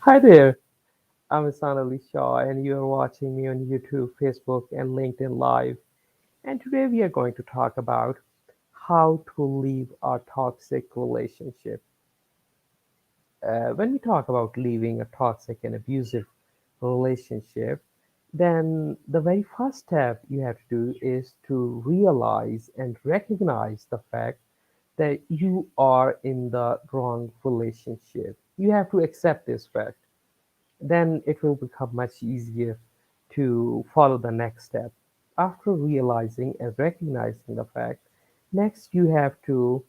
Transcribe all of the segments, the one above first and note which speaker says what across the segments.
Speaker 1: Hi there, I'm Ahsan Ali Shah, and you are watching me on YouTube, Facebook, and LinkedIn Live. And today we are going to talk about how to leave a toxic relationship. When we talk about leaving a toxic and abusive relationship, then the very first step you have to do is to realize and recognize the fact that you are in the wrong relationship. You have to accept this fact, then it will become much easier to follow the next step. After realizing and recognizing the fact, next you have to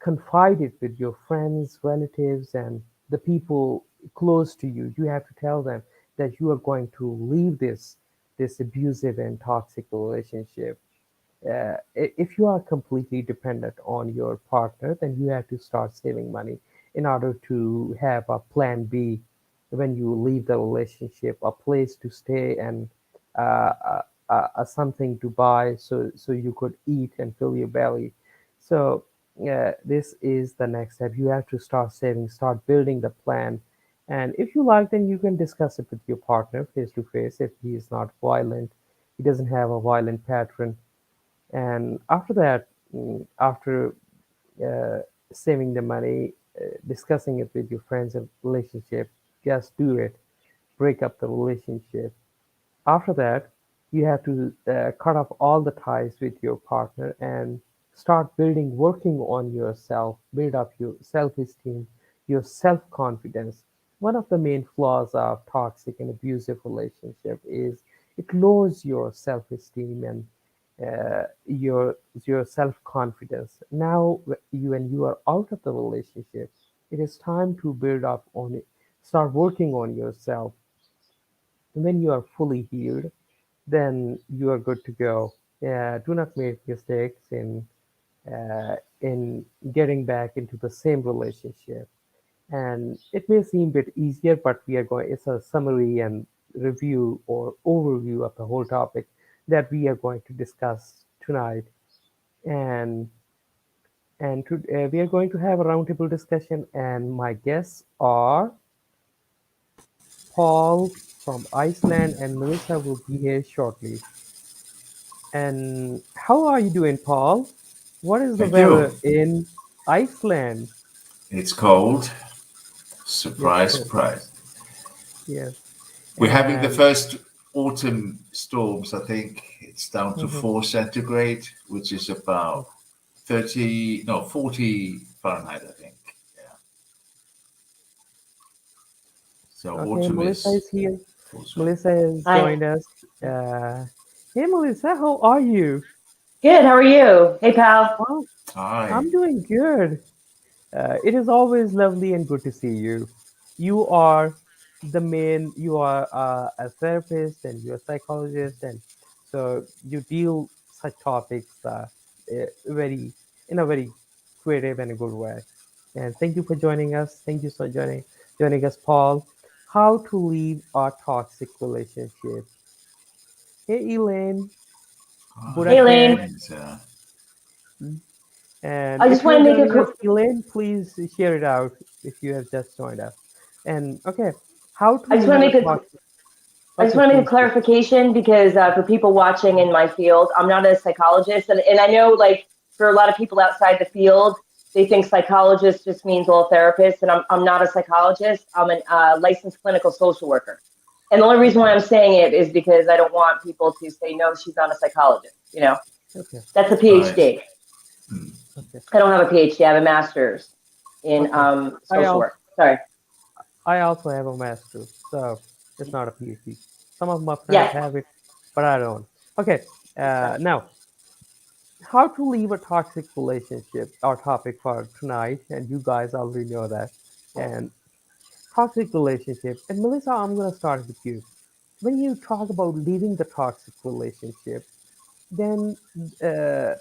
Speaker 1: confide it with your friends, relatives, and the people close to you. You have to tell them that you are going to leave this abusive and toxic relationship. If you are completely dependent on your partner, then you have to start saving money in order to have a plan B when you leave the relationship, a place to stay, and something to buy so you could eat and fill your belly. So this is the next step. You have to start saving, start building the plan. And if you like, then you can discuss it with your partner face to face if he is not violent, he doesn't have a violent pattern. And after that, after uh, saving the money, discussing it with your friends and relationship, just do it. Break up the relationship. After that, you have to cut off all the ties with your partner and start building, working on yourself, build up your self-esteem, your self-confidence. One of the main flaws of toxic and abusive relationship is it lowers your self-esteem and your self-confidence. Now, when you are out of the relationship, it is time to build up on it, start working on yourself. And when you are fully healed, then you are good to go. Do not make mistakes in getting back into the same relationship. And it may seem a bit easier, but we are going. It's a summary and review or overview of the whole topic that we are going to discuss tonight. And we are going to have a roundtable discussion, and my guests are Paul from Iceland and Melissa will be here shortly. And how are you doing, Paul? What is the
Speaker 2: Thank you.
Speaker 1: weather in Iceland?
Speaker 2: It's cold.
Speaker 1: Yes,
Speaker 2: Surprise,
Speaker 1: it is.
Speaker 2: surprise.
Speaker 1: Yes.
Speaker 2: We're having the
Speaker 1: And
Speaker 2: first autumn storms. I think it's down to
Speaker 1: mhm,
Speaker 2: 4 centigrade, which is
Speaker 1: mhm.
Speaker 2: about 30, no, 40 Fahrenheit, I think. Yeah. So
Speaker 1: Okay,
Speaker 2: autumn
Speaker 1: Melissa
Speaker 2: is
Speaker 1: is here.
Speaker 2: full swing.
Speaker 1: Melissa has
Speaker 3: Hi.
Speaker 1: joined us. Uh, hey, Melissa, how are you?
Speaker 3: Good. How are you? Hey, pal.
Speaker 1: Well,
Speaker 2: Hi.
Speaker 1: I'm doing good. It is always lovely and good to see you. You are a therapist and you're a psychologist, and so you deal such topics very in a very creative and a good way. And thank you for joining us. Thank you for joining us, Paul. How to leave a toxic relationship. Hey, Elaine,
Speaker 2: Hi.
Speaker 3: Hey,
Speaker 1: Buraket.
Speaker 3: Lane.
Speaker 2: Thanks.
Speaker 1: And
Speaker 3: I just
Speaker 1: if
Speaker 3: want
Speaker 1: you're
Speaker 3: to make a
Speaker 1: joining us,
Speaker 3: quick.
Speaker 1: Elaine, please share it out if you have just joined us. And okay, how to
Speaker 3: I just want
Speaker 1: leave
Speaker 3: to
Speaker 1: a
Speaker 3: make a.
Speaker 1: toxic.
Speaker 3: I just
Speaker 1: Okay,
Speaker 3: want to make a
Speaker 1: please do.
Speaker 3: clarification because for people watching in my field, I'm not a psychologist, and I know like for a lot of people outside the field, they think psychologist just means all therapists, and I'm not a psychologist. I'm a licensed clinical social worker, and the only reason why
Speaker 1: Okay,
Speaker 3: I'm saying it is because I don't want people to say no, she's not a psychologist.
Speaker 1: okay,
Speaker 3: That's a
Speaker 2: Right.
Speaker 3: PhD.
Speaker 2: Hmm.
Speaker 1: okay,
Speaker 3: I don't have a PhD. I have a master's in
Speaker 1: okay. I
Speaker 3: social
Speaker 1: also
Speaker 3: work. Sorry.
Speaker 1: I also have a master's, so it's not a PhD. Some of my friends
Speaker 3: Yes.
Speaker 1: have it, but I don't. Okay, now how to leave a toxic relationship, our topic for tonight, and you guys already know that. And toxic relationship. And Melissa, I'm gonna start with you. When you talk about leaving the toxic relationship, then uh,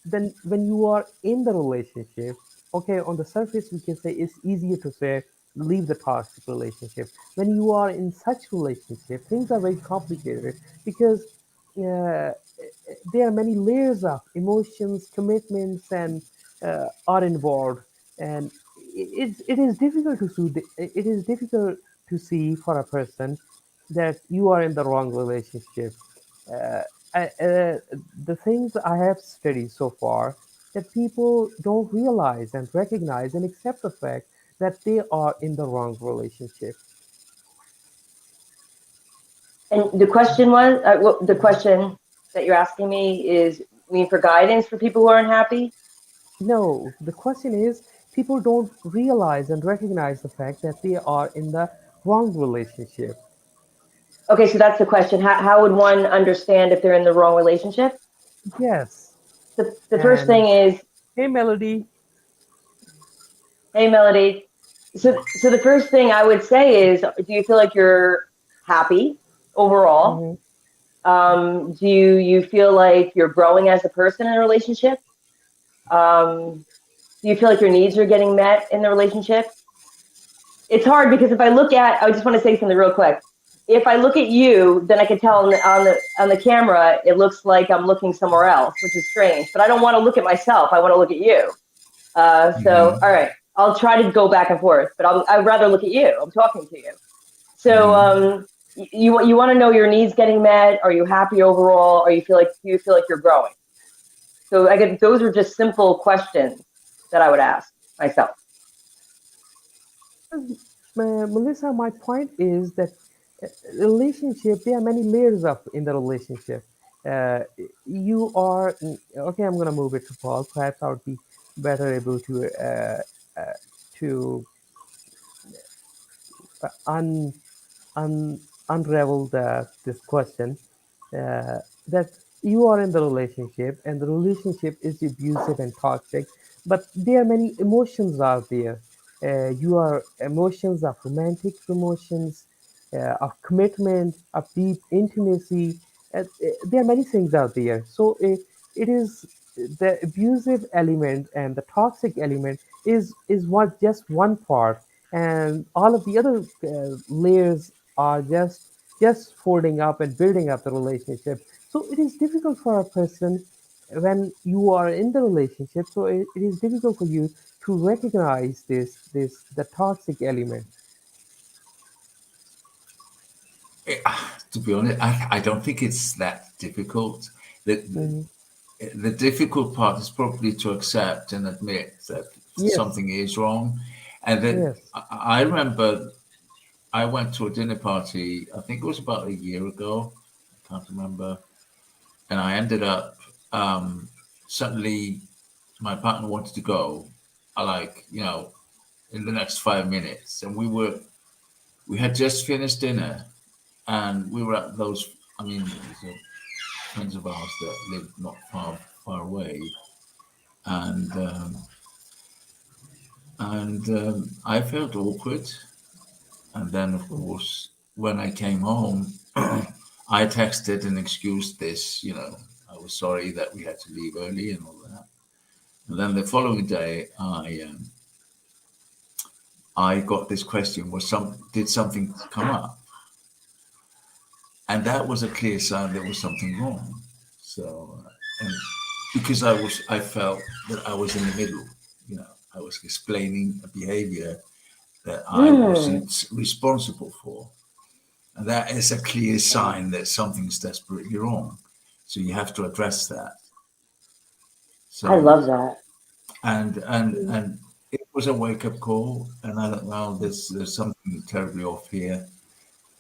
Speaker 1: then when you are in the relationship, okay, on the surface we can say it's easier to say leave the toxic relationship. When you are in such relationship, things are very complicated because there are many layers of emotions, commitments, and are involved. And it is difficult to see. It is difficult to see for a person that you are in the wrong relationship. Uh, the things I have studied so far, that people don't realize and recognize and accept the fact that they are in the wrong relationship.
Speaker 3: And the question was, the question that you're asking me is, I mean, for guidance for people who are unhappy?
Speaker 1: No, the question is, people don't realize and recognize the fact that they are in the wrong relationship.
Speaker 3: Okay, so that's the question. How would one understand if they're in the wrong relationship?
Speaker 1: Yes.
Speaker 3: The first
Speaker 1: And
Speaker 3: thing is,
Speaker 1: hey, Melody.
Speaker 3: hey, Melody. So the first thing I would say is, do you feel like you're happy overall?
Speaker 1: Mhm.
Speaker 3: Do you feel like you're growing as a person in a relationship? Do you feel like your needs are getting met in the relationship? It's hard because if I look at, I just want to say something real quick. If I look at you, then I can tell on the camera, it looks like I'm looking somewhere else, which is strange. But I don't want to look at myself. I want to look at you. So, all right, I'll try to go back and forth, but I'd rather look at you. I'm talking to you. So, you want to know your needs getting met? Are you happy overall? Or do you feel like you're growing? So, those are just simple questions that I would ask myself.
Speaker 1: Melissa, my point is that relationship, there are many layers of in the relationship. Uh, you are okay. I'm gonna move it to Paul. Perhaps I would be better able to un, un, unravel this question. That you are in the relationship and the relationship is abusive and toxic, but there are many emotions out there. You are emotions of romantic emotions, of commitment, of deep intimacy. There are many things out there. So it is the abusive element and the toxic element is what just one part, and all of the other layers are just folding up and building up the relationship. So it is difficult for a person when you are in the relationship. So it is difficult for you to recognize this the toxic element.
Speaker 2: To be honest, I don't think it's that difficult. The,
Speaker 1: Hmm.
Speaker 2: the difficult part is probably to accept and admit that
Speaker 1: Yes,
Speaker 2: something is wrong. And then
Speaker 1: yes.
Speaker 2: I remember I went to a dinner party, I think it was about a year ago, I can't remember. And I ended up, suddenly my partner wanted to go, in the next 5 minutes. And we had just finished dinner and we were at those, these are friends of ours that live not far away. And, I felt awkward. And then, of course, when I came home, I texted and excused this. I was sorry that we had to leave early and all that. And then the following day, I got this question: did something come up? And that was a clear sign there was something wrong. So, and because I felt that I was in the middle. I was explaining a behavior that I
Speaker 3: Hmm.
Speaker 2: wasn't responsible for. And that is a clear sign that something's desperately wrong. So you have to address that.
Speaker 3: I
Speaker 2: So
Speaker 3: love that.
Speaker 2: and it was a wake up call, and I thought, well, there's something terribly off here,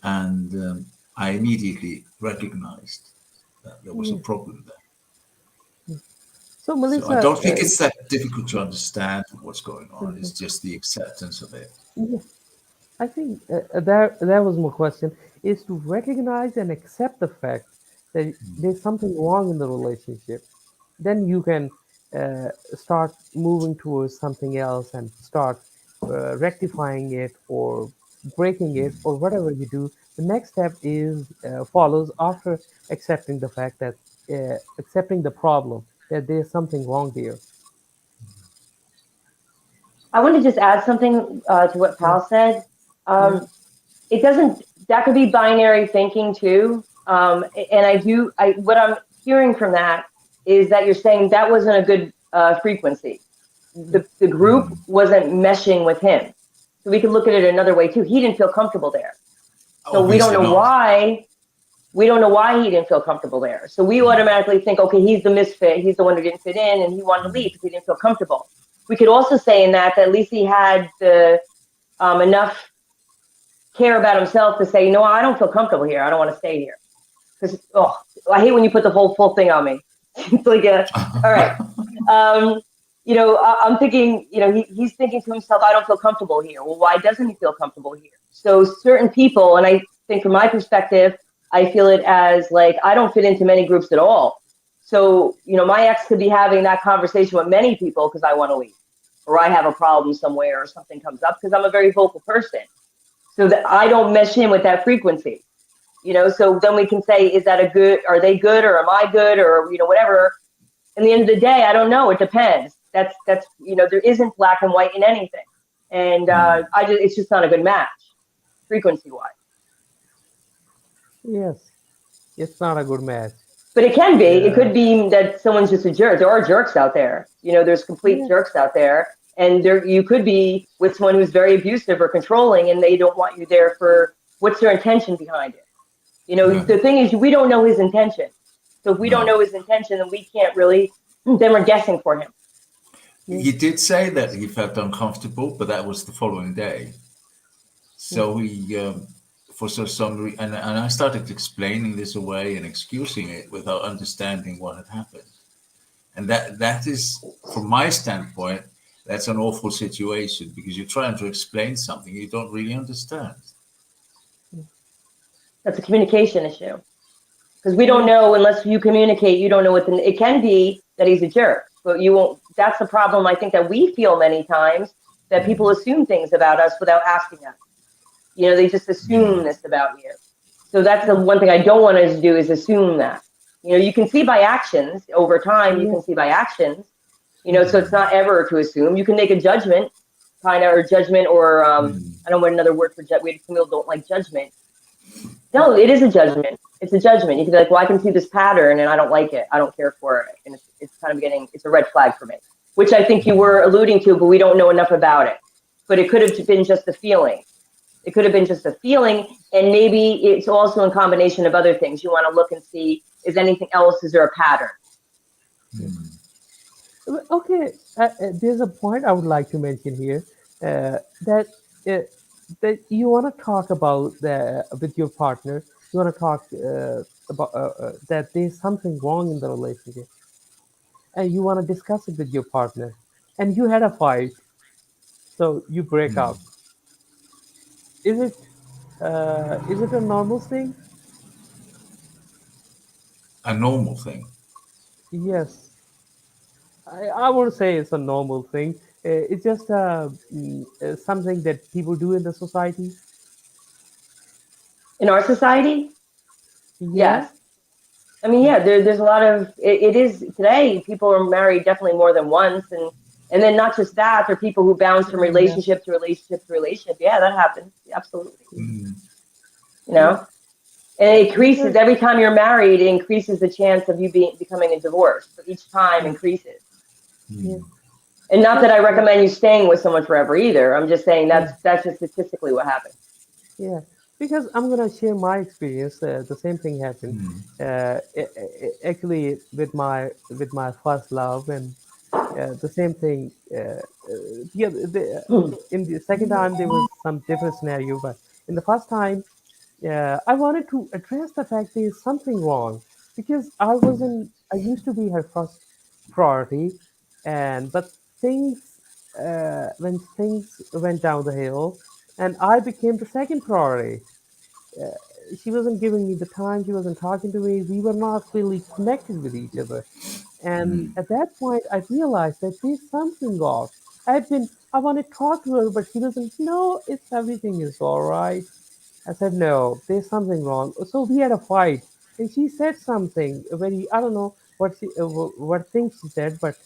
Speaker 2: and I immediately recognized that there was a
Speaker 1: Yeah.
Speaker 2: problem there.
Speaker 1: So
Speaker 2: So I
Speaker 1: Melissa,
Speaker 2: don't think it's that difficult to understand what's going on. It's
Speaker 1: mhm,
Speaker 2: just the acceptance of it.
Speaker 1: yeah, I think that was my question, is to recognize and accept the fact that there's something wrong in the relationship. Then you can start moving towards something else and start rectifying it or breaking it or whatever you do. The next step is follows after accepting the fact that accepting the problem that there's something wrong there.
Speaker 3: I want to just add something to what
Speaker 1: Yeah,
Speaker 3: Pal said.
Speaker 1: yeah,
Speaker 3: Um, it doesn't, that could be binary thinking too. And what I'm hearing from that is that you're saying that wasn't a good frequency. the group wasn't meshing with him. So we could look at it another way too. He didn't feel comfortable there. So we don't
Speaker 2: Obviously
Speaker 3: know
Speaker 2: not.
Speaker 3: why. We don't know why he didn't feel comfortable there. So we automatically think, okay, he's the misfit. He's the one who didn't fit in, and he wanted to leave because he didn't feel comfortable. We could also say in that at least he had the enough care about himself to say, no, I don't feel comfortable here. I don't want to stay here. Because I hate when you put the whole full thing on me. It's like all right. I'm thinking, he's thinking to himself, I don't feel comfortable here. Well, why doesn't he feel comfortable here? So certain people, and I think from my perspective, I feel it as like, I don't fit into many groups at all. So, my ex could be having that conversation with many people because I want to leave, or I have a problem somewhere or something comes up because I'm a very vocal person. So that I don't mesh in with that frequency. So then we can say, are they good or am I good or, whatever. In the end of the day, I don't know. It depends. That's there isn't black and white in anything. And it's just not a good match frequency wise.
Speaker 1: Yes, it's not a good match.
Speaker 3: But it can be. It
Speaker 1: Yeah,
Speaker 3: could be that someone's just a jerk. There are jerks out there. There's complete
Speaker 1: yeah,
Speaker 3: jerks out there. And you could be with someone who's very abusive or controlling and they don't want you there for what's their intention behind it.
Speaker 2: Yeah.
Speaker 3: The thing is, we don't know his intention. So if we don't
Speaker 2: No.
Speaker 3: know his intention, then we can't really, then we're guessing for him.
Speaker 1: yeah,
Speaker 2: He did say that he felt uncomfortable, but that was the following day.
Speaker 1: yeah,
Speaker 2: So for some reason, and I started explaining this away and excusing it without understanding what had happened. And that is, from my standpoint, that's an awful situation because you're trying to explain something you don't really understand.
Speaker 3: That's a communication issue. Because we don't
Speaker 1: yeah,
Speaker 3: know unless you communicate, you don't know it can be that he's a jerk, but you won't. That's the problem I think that we feel many times, that people assume things about us without asking us. They just
Speaker 2: Yeah.
Speaker 3: assume this about you. So that's the one thing I don't want us to do is assume that. You can see by actions over time, you
Speaker 1: yeah,
Speaker 3: can see by actions,
Speaker 1: yeah,
Speaker 3: so it's not ever to assume. You can make a judgment, kind of, or judgment, or I don't know what another word for judgment. Some people don't like judgment. No, it is a judgment. It's a judgment. You can be like, well, I can see this pattern and I don't like it. I don't care for it. And it's kind of it's a red flag for me, which I think you were alluding to, but we don't know enough about it. But it could have been just a feeling. It could have been just a feeling. And maybe it's also in combination of other things. You want to look and see, is anything else? Is there a pattern?
Speaker 1: yeah. Okay, there's a point I would like to mention here, that uh, that you want to talk about with your partner. You want to talk about that there's something wrong in the relationship, and you want to discuss it with your partner, and you had a fight, so you break up. Is it a normal thing?
Speaker 2: A normal thing.
Speaker 1: Yes, I won't say it's a normal thing. It's just something that people do in the society.
Speaker 3: In our society,
Speaker 1: Yeah,
Speaker 3: yes. I mean, yeah, there's a lot of it is today. People are married definitely more than once, and then not just that, there are people who bounce from
Speaker 1: yeah,
Speaker 3: relationship to relationship to relationship. Yeah, that happens. Absolutely. You
Speaker 1: yeah.
Speaker 3: know, and it increases
Speaker 1: Because
Speaker 3: every time you're married. It increases the chance of you becoming a divorce. So each time
Speaker 1: yeah,
Speaker 3: increases.
Speaker 1: yeah,
Speaker 3: And not that
Speaker 1: because
Speaker 3: I recommend you staying with someone forever either. I'm just saying
Speaker 1: yeah,
Speaker 3: that's just statistically what happens.
Speaker 1: yeah, because I'm gonna share my experience. The same thing happened. Actually, with my first love, and the same thing. Yeah, in the second time there was some different scenario, but in the first time, I wanted to address the fact there's something wrong because I wasn't. I used to be her first priority, and but things when things went down the hill, and I became the second priority. She wasn't giving me the time. She wasn't talking to me. We were not really connected with each other. And at that point, I realized that there's something off. I wanted to talk to her, but she wasn't. No, it's everything is all right. I said, no, there's something wrong. So we had a fight, and she said something very, I don't know what things she said, but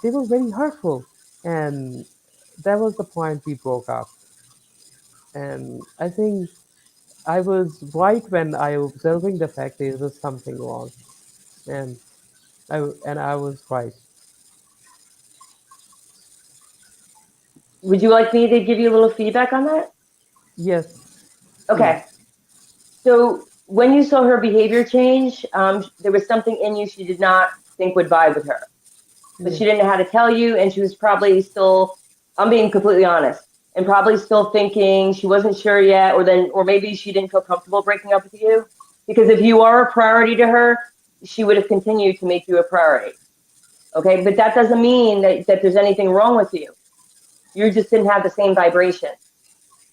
Speaker 1: they were very hurtful, and that was the point we broke up. And I think I was right when I observing the fact there was something wrong, and I was right.
Speaker 3: Would you like me to give you a little feedback on that?
Speaker 1: Yes,
Speaker 3: Okay.
Speaker 1: please.
Speaker 3: So when you saw her behavior change, there was something in you she did not think would vibe with her, but
Speaker 1: Yeah,
Speaker 3: she didn't know how to tell you, and she was probably still, I'm being completely honest, and probably still thinking she wasn't sure yet, or maybe she didn't feel comfortable breaking up with you. Because if you are a priority to her, she would have continued to make you a priority. Okay, but that doesn't mean that there's anything wrong with you. You just didn't have the same vibration.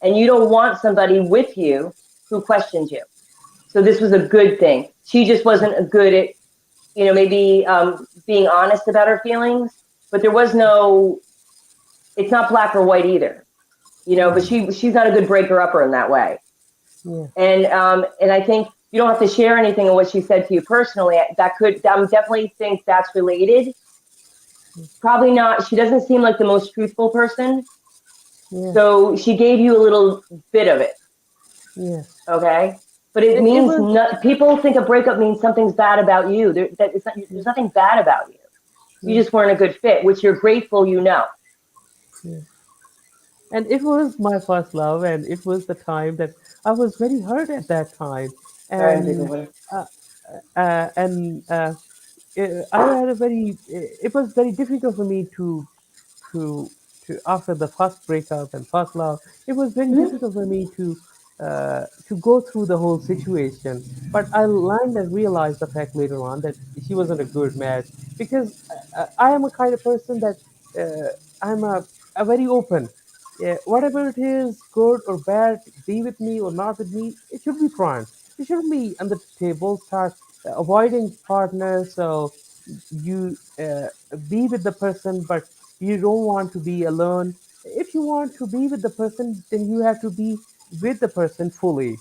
Speaker 3: And you don't want somebody with you who questions you. So this was a good thing. She just wasn't a good at, maybe being honest about her feelings, but there was no, it's not black or white either, but
Speaker 1: yeah,
Speaker 3: she's not a good breaker upper in that way.
Speaker 1: yeah,
Speaker 3: And I think you don't have to share anything of what she said to you personally. I definitely think that's related. Probably not. She doesn't seem like the most truthful person.
Speaker 1: yeah,
Speaker 3: So she gave you a little bit of it.
Speaker 1: yeah.
Speaker 3: Okay. But it
Speaker 1: It
Speaker 3: means
Speaker 1: was.
Speaker 3: people think a breakup means something's bad about you. There's nothing bad about you. You
Speaker 1: Yeah,
Speaker 3: just weren't a good fit, which you're grateful,
Speaker 1: yeah. And it was my first love, and it was the time that I was very hurt at that time,
Speaker 3: Sorry, I'm taking
Speaker 1: and
Speaker 3: water.
Speaker 1: uh, and I had a very. It was very difficult for me to after the first breakup and first love. It was very
Speaker 3: Mhm.
Speaker 1: difficult for me to go through the whole situation. But I learned and realized the fact later on that she wasn't a good match because I am a kind of person that I'm a very open. Yeah, whatever it is, good or bad, be with me or not with me, it should be front. It shouldn't be on the table. Start avoiding partners. So you be with the person, but you don't want to be alone. If you want to be with the person, then you have to be with the person fully,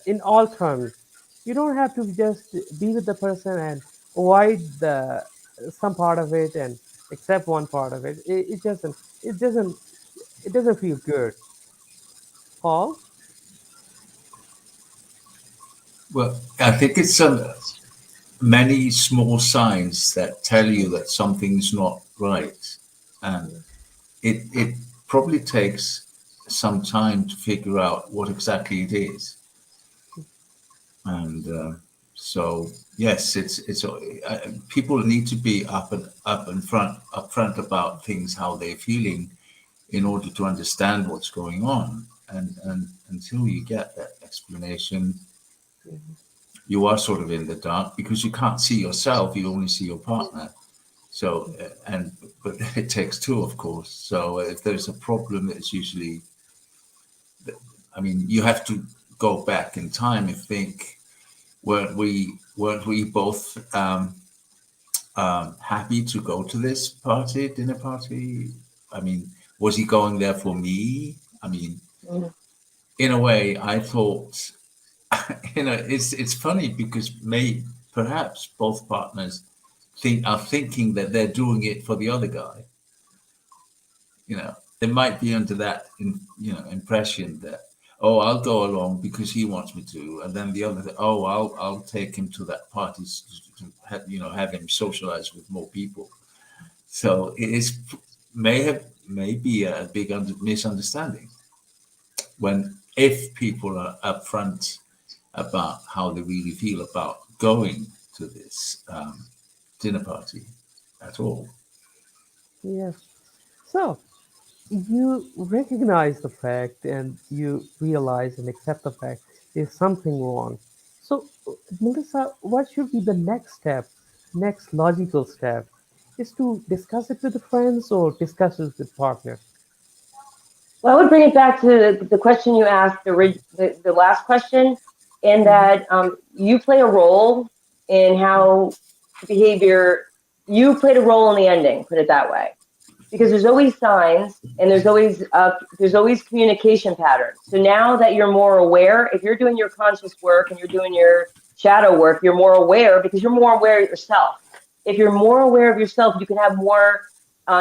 Speaker 1: in all terms. You don't have to just be with the person and avoid the some part of it and accept one part of it. It doesn't. It doesn't. It doesn't feel good. Paul.
Speaker 2: Well, I think it's many small signs that tell you that something's not right, and
Speaker 1: Yeah,
Speaker 2: it probably takes some time to figure out what exactly it is. And so, yes, people need to be upfront about things, how they're feeling, in order to understand what's going on. And until you get that explanation,
Speaker 1: yeah,
Speaker 2: you are sort of in the dark because you can't see yourself; you only see your partner. So, and but it takes two, of course. So, if there's a problem, it's usually, I mean, you have to go back in time and think, weren't we both happy to go to this dinner party? I mean, was he going there for me? I mean,
Speaker 3: Mhm.
Speaker 2: in a way, I thought, it's funny because perhaps both partners are thinking that they're doing it for the other guy. They might be under that impression that, oh, I'll go along because he wants me to, and then the other, oh, I'll take him to that party to have him socialize with more people. So it is may be a big misunderstanding when if people are upfront about how they really feel about going to this dinner party at all.
Speaker 1: yeah. So you recognize the fact and you realize and accept the fact there's something wrong. So, Melissa, what should be the next step, next logical step? Is to discuss it with the friends or discuss it with partner?
Speaker 3: Well, I would bring it back to the question you asked, the last question, in
Speaker 1: Mhm.
Speaker 3: that you play a role in how behavior, you played a role in the ending, put it that way. Because there's always signs and there's always communication patterns. So now that you're more aware, if you're doing your conscious work and you're doing your shadow work, you're more aware because you're more aware of yourself. If you're more aware of yourself, you can have more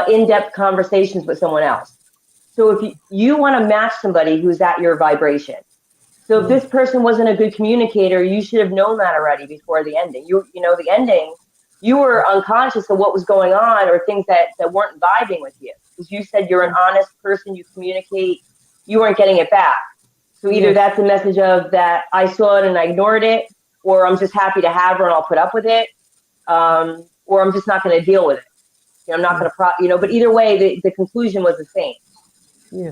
Speaker 3: in-depth conversations with someone else. So if you want to match somebody who's at your vibration. So if
Speaker 1: Yeah,
Speaker 3: this person wasn't a good communicator, you should have known that already before the ending. The ending, you were unconscious of what was going on or things that weren't vibing with you. because you said you're an honest person, you communicate, you weren't getting it back. So either that's a message of that I saw it and I ignored it, or I'm just happy to have her and I'll put up with it, or I'm just not going to deal with it. I'm not going to, but either way, the conclusion was the same.
Speaker 1: Yeah.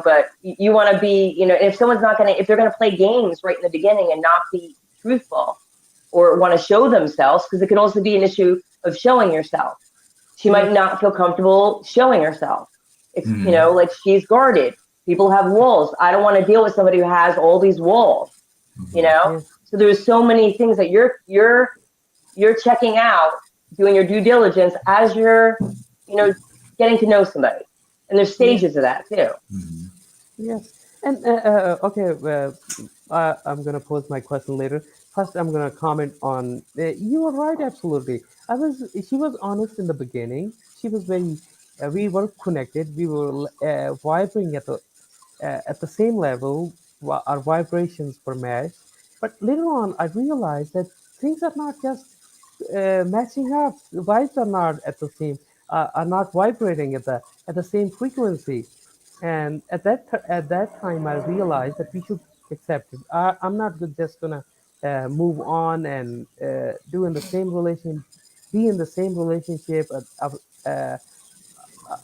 Speaker 3: But you want to be, if someone's not going to, if they're going to play games right in the beginning and not be truthful or want to show themselves, because it can also be an issue of showing yourself. She might not feel comfortable showing herself. It's, like she's guarded. People have walls. I don't want to deal with somebody who has all these walls, So there's so many things that you're checking out, doing your due diligence as you're, getting to know somebody. And there's stages of that too.
Speaker 1: Yes. And okay, I'm gonna pose my question later. First, I'm gonna comment on. You were right, absolutely. She was honest in the beginning. She was very. We were connected. We were vibrating at the same level. Our vibrations were matched. But later on, I realized that things are not just matching up. The vibes are not at the same. Are not vibrating at the same frequency. And at that time, I realized that we should accept it. I'm not just gonna move on and do in the same relation, be in the same relationship uh,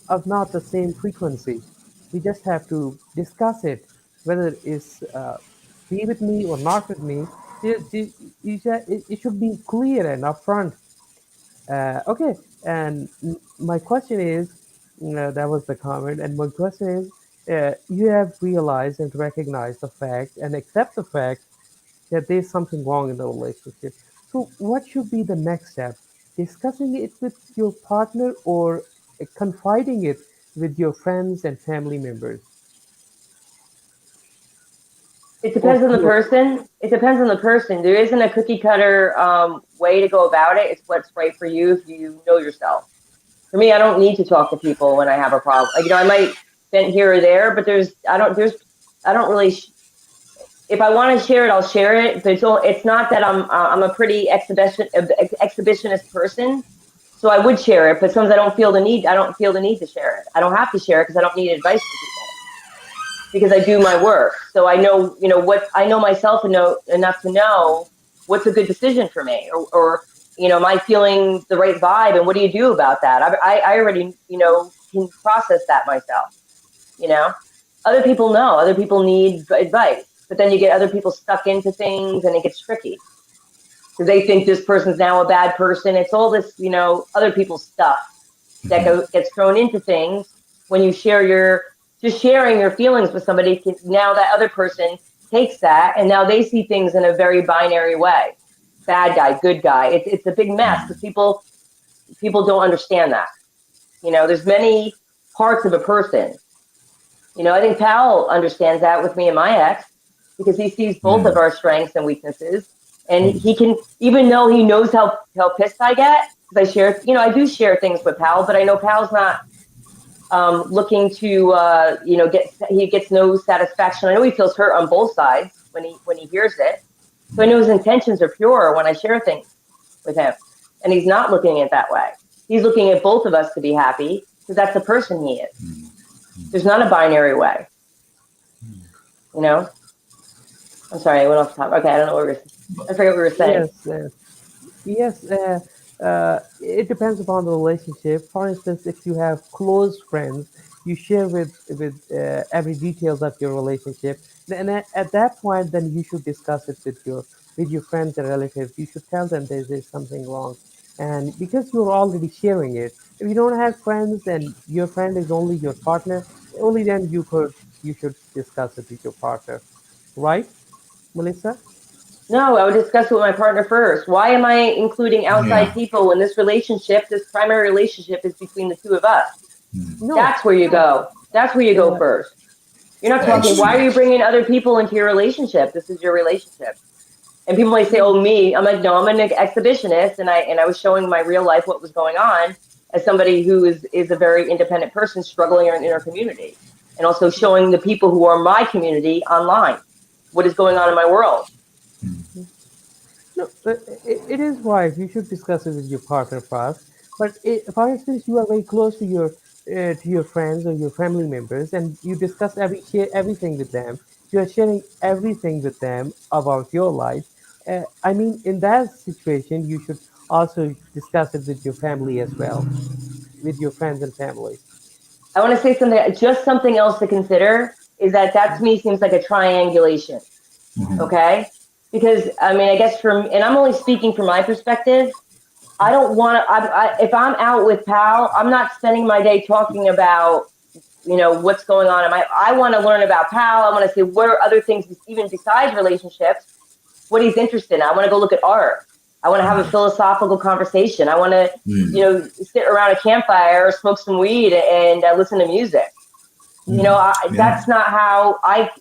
Speaker 1: of not the same frequency. We just have to discuss it, whether it's be with me or not with me. It should be clear and upfront. Okay, and my question is, that was the comment, and my question is, you have realized and recognized the fact and accept the fact that there's something wrong in the relationship. So, what should be the next step? Discussing it with your partner or confiding it with your friends and family members?
Speaker 3: It
Speaker 1: Or
Speaker 3: depends on the person. It depends on the person. There isn't a cookie cutter way to go about it. It's what's right for you if you know yourself. For me, I don't need to talk to people when I have a problem. Like, I might vent here or there, but I don't really. If I want to share it, I'll share it. But it's not that I'm a pretty exhibitionist person, so I would share it. But sometimes I don't feel the need. I don't feel the need to share it. I don't have to share it because I don't need advice from people because I do my work. So I know, what I know myself enough to know what's a good decision for me, or am I feeling the right vibe, and what do you do about that? I already, can process that myself. Other people know. Other people need advice, but then you get other people stuck into things, and it gets tricky because they think this person's now a bad person. It's all this, other people's stuff that gets thrown into things when you just sharing your feelings with somebody. Now that other person takes that, and now they see things in a very binary way. Bad guy, good guy. It's a big mess because people don't understand that. There's many parts of a person. I think Pal understands that with me and my ex because he sees both of our strengths and weaknesses. And he can, even though he knows how pissed I get, because I share, I do share things with Pal, but I know Pal's not looking to, he gets no satisfaction. I know he feels hurt on both sides when he hears it. So I know his intentions are pure when I share things with him. And he's not looking at it that way. He's looking at both of us to be happy because that's the person he is. There's not a binary way. I'm sorry, I went off the top. Okay, I don't know I forget what we were saying.
Speaker 1: Yes. It depends upon the relationship. For instance, if you have close friends, you share with every details of your relationship. And at that point, then you should discuss it with your friends and relatives. You should tell them there's something wrong, and because you're already sharing it. If you don't have friends and your friend is only your partner, only then you should discuss it with your partner, right, Melissa?
Speaker 3: No, I would discuss it with my partner first. Why am I including outside people when this primary relationship is between the two of us?
Speaker 1: No.
Speaker 3: That's where you go. That's where you go first. You're not talking, why are you bringing other people into your relationship? This is your relationship. And people might say, oh, me. I'm like, no, I'm an exhibitionist. And I was showing my real life what was going on as somebody who is a very independent person struggling in our community. And also showing the people who are my community online what is going on in my world.
Speaker 1: No, it is right. You should discuss it with your partner first. But for instance, you are very close to to your friends or your family members, and you discuss share everything with them. You are sharing everything with them about your life. I mean, in that situation, you should also discuss it with your family as well, with your friends and family.
Speaker 3: I want to say something, just something else to consider is that to me seems like a triangulation.
Speaker 2: Mhm.
Speaker 3: Okay. Because I mean, I guess and I'm only speaking from my perspective. I don't want to, if I'm out with Pal, I'm not spending my day talking about, what's going on. I want to learn about Pal. I want to see what are other things, even besides relationships, what he's interested in. I want to go look at art. I want to have a philosophical conversation. I want to,
Speaker 2: Mm.
Speaker 3: sit around a campfire or smoke some weed and listen to music.
Speaker 1: Mm.
Speaker 2: Yeah.
Speaker 3: That's not how like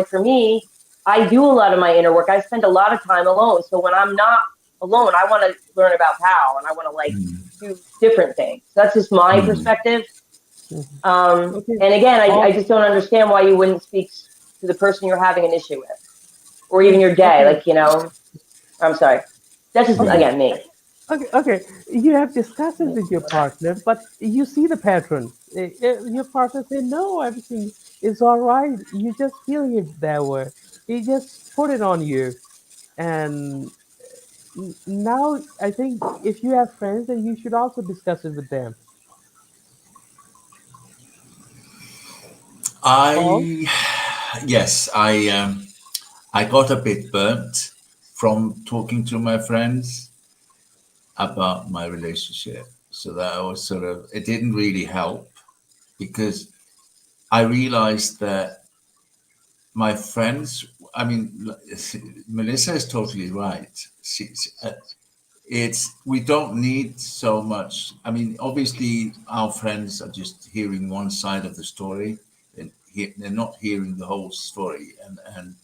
Speaker 3: for me, I do a lot of my inner work. I spend a lot of time alone. So when I'm not alone, I want to learn about Pal and I want to
Speaker 2: Mm.
Speaker 3: do different things. So that's just my
Speaker 2: Mm.
Speaker 3: perspective.
Speaker 1: Mhm.
Speaker 3: Um,
Speaker 1: Okay.
Speaker 3: and again, I
Speaker 1: All
Speaker 3: just don't understand why you wouldn't speak to the person you're having an issue with, or even
Speaker 1: yeah.
Speaker 3: your day.
Speaker 1: Okay.
Speaker 3: I'm sorry. That's just,
Speaker 1: Okay.
Speaker 2: Mm.
Speaker 3: again, me.
Speaker 1: Okay, okay. You have discussed it with your partner, but you see the pattern. Your partner say, "No, everything is all right. You just feeling it that way. He just put it on you." And now I think if you have friends, then you should also discuss it with them. Paul?
Speaker 2: I yes, I got a bit burnt from talking to my friends about my relationship. So that was sort of, it didn't really help because I realized that my friends, I mean, Melissa is totally right. We don't need so much. I mean, obviously, our friends are just hearing one side of the story, and they're not hearing the whole story, and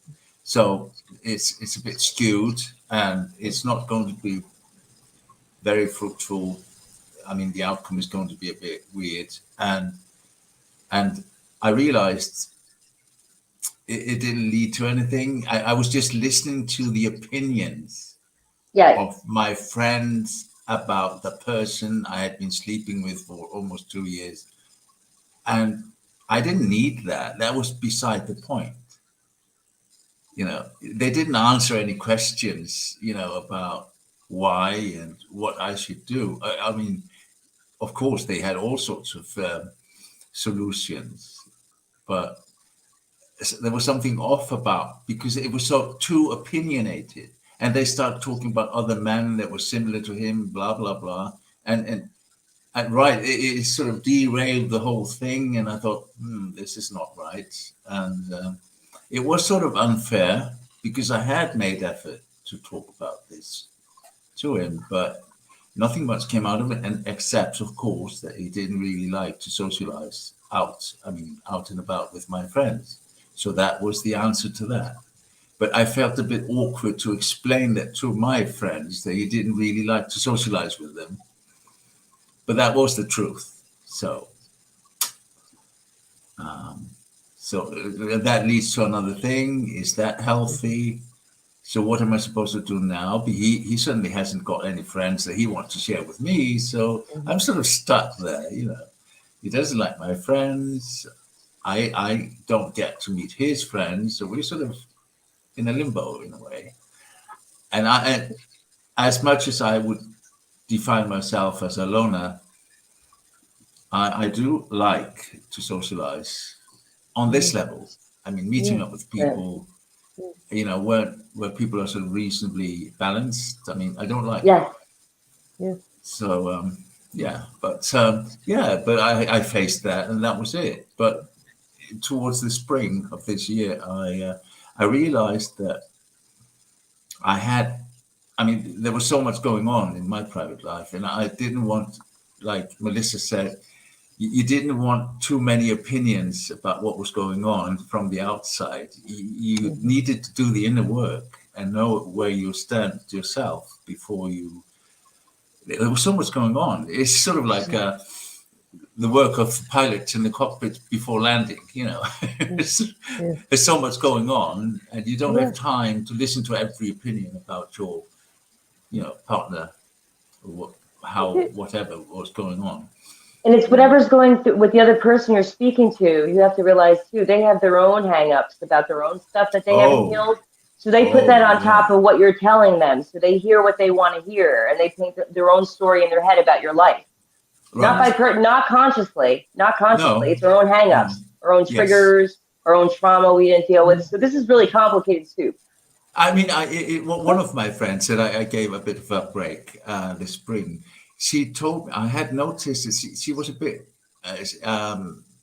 Speaker 2: so it's a bit skewed, and it's not going to be very fruitful. I mean, the outcome is going to be a bit weird, and I realized it didn't lead to anything. I was just listening to the opinions
Speaker 3: Yes.
Speaker 2: of my friends about the person I had been sleeping with for almost 2 years. And I didn't need that. That was beside the point. They didn't answer any questions, about why and what I should do. I mean, of course, they had all sorts of solutions, but there was something off about because it was so too opinionated. And they start talking about other men that were similar to him, blah blah blah, and right, it sort of derailed the whole thing. And I thought, this is not right, and it was sort of unfair because I had made effort to talk about this to him, but nothing much came out of it, and except, of course, that he didn't really like to socialize out. I mean, out and about with my friends. So that was the answer to that. But I felt a bit awkward to explain that to my friends that he didn't really like to socialize with them. But that was the truth. Um, so that leads to another thing. Is that healthy? So what am I supposed to do now? He certainly hasn't got any friends that he wants to share with me. So I'm sort of stuck there. He doesn't like my friends. I don't get to meet his friends. So we're sort of in a limbo in a way. And as much as I would define myself as a loner, I do like to socialize on this
Speaker 1: Mhm.
Speaker 2: level. I mean, meeting
Speaker 1: Yeah,
Speaker 2: up with
Speaker 3: Yeah.
Speaker 2: people, where people are sort of reasonably balanced. I mean, I don't like.
Speaker 3: Yes.
Speaker 1: yeah.
Speaker 2: So but I faced that, and that was it. But towards the spring of this year, I realized that I had. I mean, there was so much going on in my private life, and I didn't want, like Melissa said, you didn't want too many opinions about what was going on from the outside. You
Speaker 1: Mhm.
Speaker 2: needed to do the inner work and know where you stand yourself before you. There was so much going on. It's sort of like the work of pilots in the cockpit before landing.
Speaker 1: Mhm. Yeah,
Speaker 2: There's so much going on, and you don't
Speaker 1: yeah,
Speaker 2: have time to listen to every opinion about your, partner or how
Speaker 1: okay.
Speaker 2: whatever was going on.
Speaker 3: And it's whatever's going through with the other person you're speaking to. You have to realize too, they have their own hangups about their own stuff that they haven't
Speaker 2: Oh,
Speaker 3: healed. So they put that on
Speaker 2: yeah.
Speaker 3: top of what you're telling them. So they hear what they want to hear, and they paint their own story in their head about your life. Not
Speaker 2: Right.
Speaker 3: not consciously.
Speaker 2: No.
Speaker 3: It's our own hangups, our own
Speaker 2: Yes.
Speaker 3: triggers, our own trauma we didn't deal with. So this is really complicated too.
Speaker 2: I mean, one of my friends said I gave a bit of a break this spring. She told me, I had noticed that she was a bit,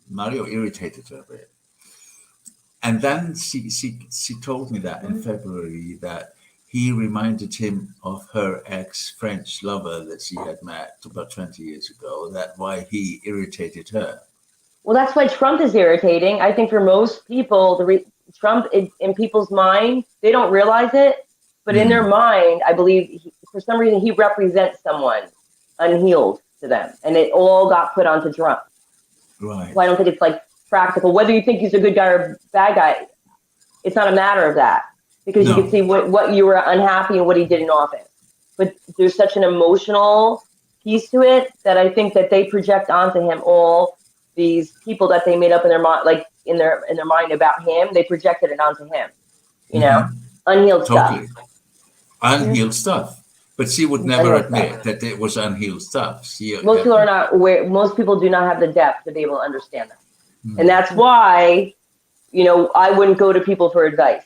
Speaker 2: Mario irritated her a bit. And then she told me that in February that he reminded him of her ex-French lover that she had met about 20 years ago, that why he irritated her.
Speaker 3: Well, that's why Trump is irritating. I think for most people, Trump in people's mind, they don't realize it, but in their mind, I believe for some reason he represents someone unhealed to them, and it all got put onto Trump.
Speaker 2: Right.
Speaker 3: So I don't think it's like practical. Whether you think he's a good guy or bad guy, it's not a matter of that, because you can see what you were unhappy and what he did in office. But there's such an emotional piece to it that I think that they project onto him all these people that they made up in their mind, like in their mind about him. They projected it onto him, you know, unhealed
Speaker 2: Totally.
Speaker 3: stuff.
Speaker 2: Unhealed stuff. But she would never admit that it was unhealed stuff.
Speaker 3: Most people are not aware. Most people do not have the depth to be able to understand that. And that's why, you know, I wouldn't go to people for advice.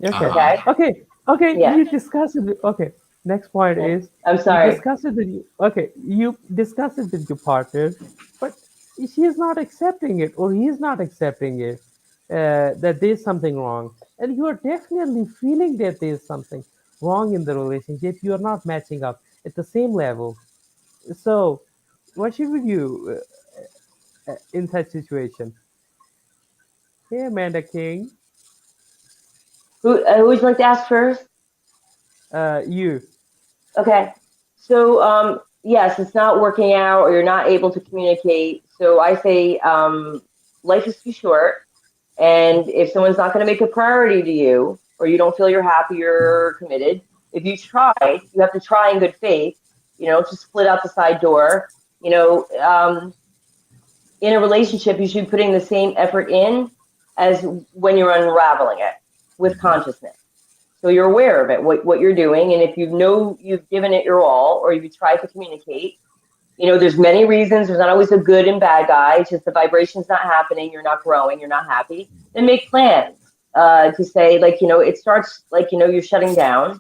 Speaker 1: Okay.
Speaker 3: Yeah.
Speaker 1: You discuss it. Okay. Next point is.
Speaker 3: I'm sorry.
Speaker 1: You discuss it you discuss it with your partner, but she is not accepting it, or he is not accepting it. That there's something wrong, and you are definitely feeling that there's something wrong in the relationship. You are not matching up at the same level. So, what should we do in such situation? Hey, Amanda King,
Speaker 3: Who would you like to ask first?
Speaker 1: you.
Speaker 3: Okay. So, yes, it's not working out, or you're not able to communicate. So I say, life is too short. And if someone's not going to make a priority to you, or you don't feel you're happy or committed, if you try, you have to try in good faith, you know, to split out the side door. You know, in a relationship, you should be putting the same effort in as when you're unraveling it with consciousness. So you're aware of it, what you're doing. And if you know you've given it your all, or you've tried to communicate, you know, there's many reasons. There's not always a good and bad guy. It's just the vibration's not happening. You're not growing. You're not happy. Then make plans to say, like, you know, it starts like, you know, you're shutting down,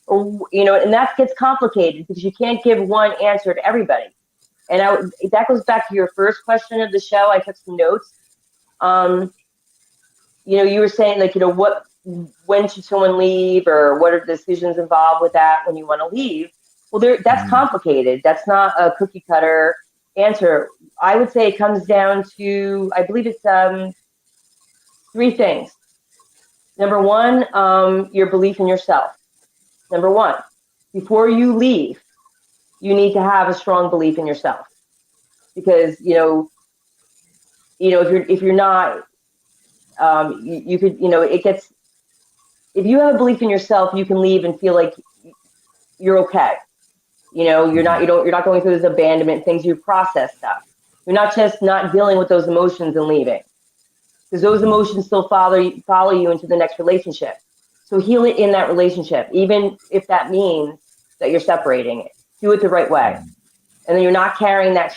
Speaker 3: or, you know, and that gets complicated because you can't give one answer to everybody. And that goes back to your first question of the show. I took some notes. You know, you were saying, like, you know, when should someone leave, or what are the decisions involved with that when you want to leave? Well, that's complicated. That's not a cookie cutter answer. I would say it comes down to, I believe it's 3 things. Number one, your belief in yourself. Number one, before you leave, you need to have a strong belief in yourself, because you know, if you're not, you could, you know, it gets. If you have a belief in yourself, you can leave and feel like you're okay. You know, you're not going through this abandonment things. You process stuff. You're not just not dealing with those emotions and leaving, because those emotions still follow you into the next relationship. So heal it in that relationship, even if that means that you're separating it. Do it the right way, and then you're not carrying that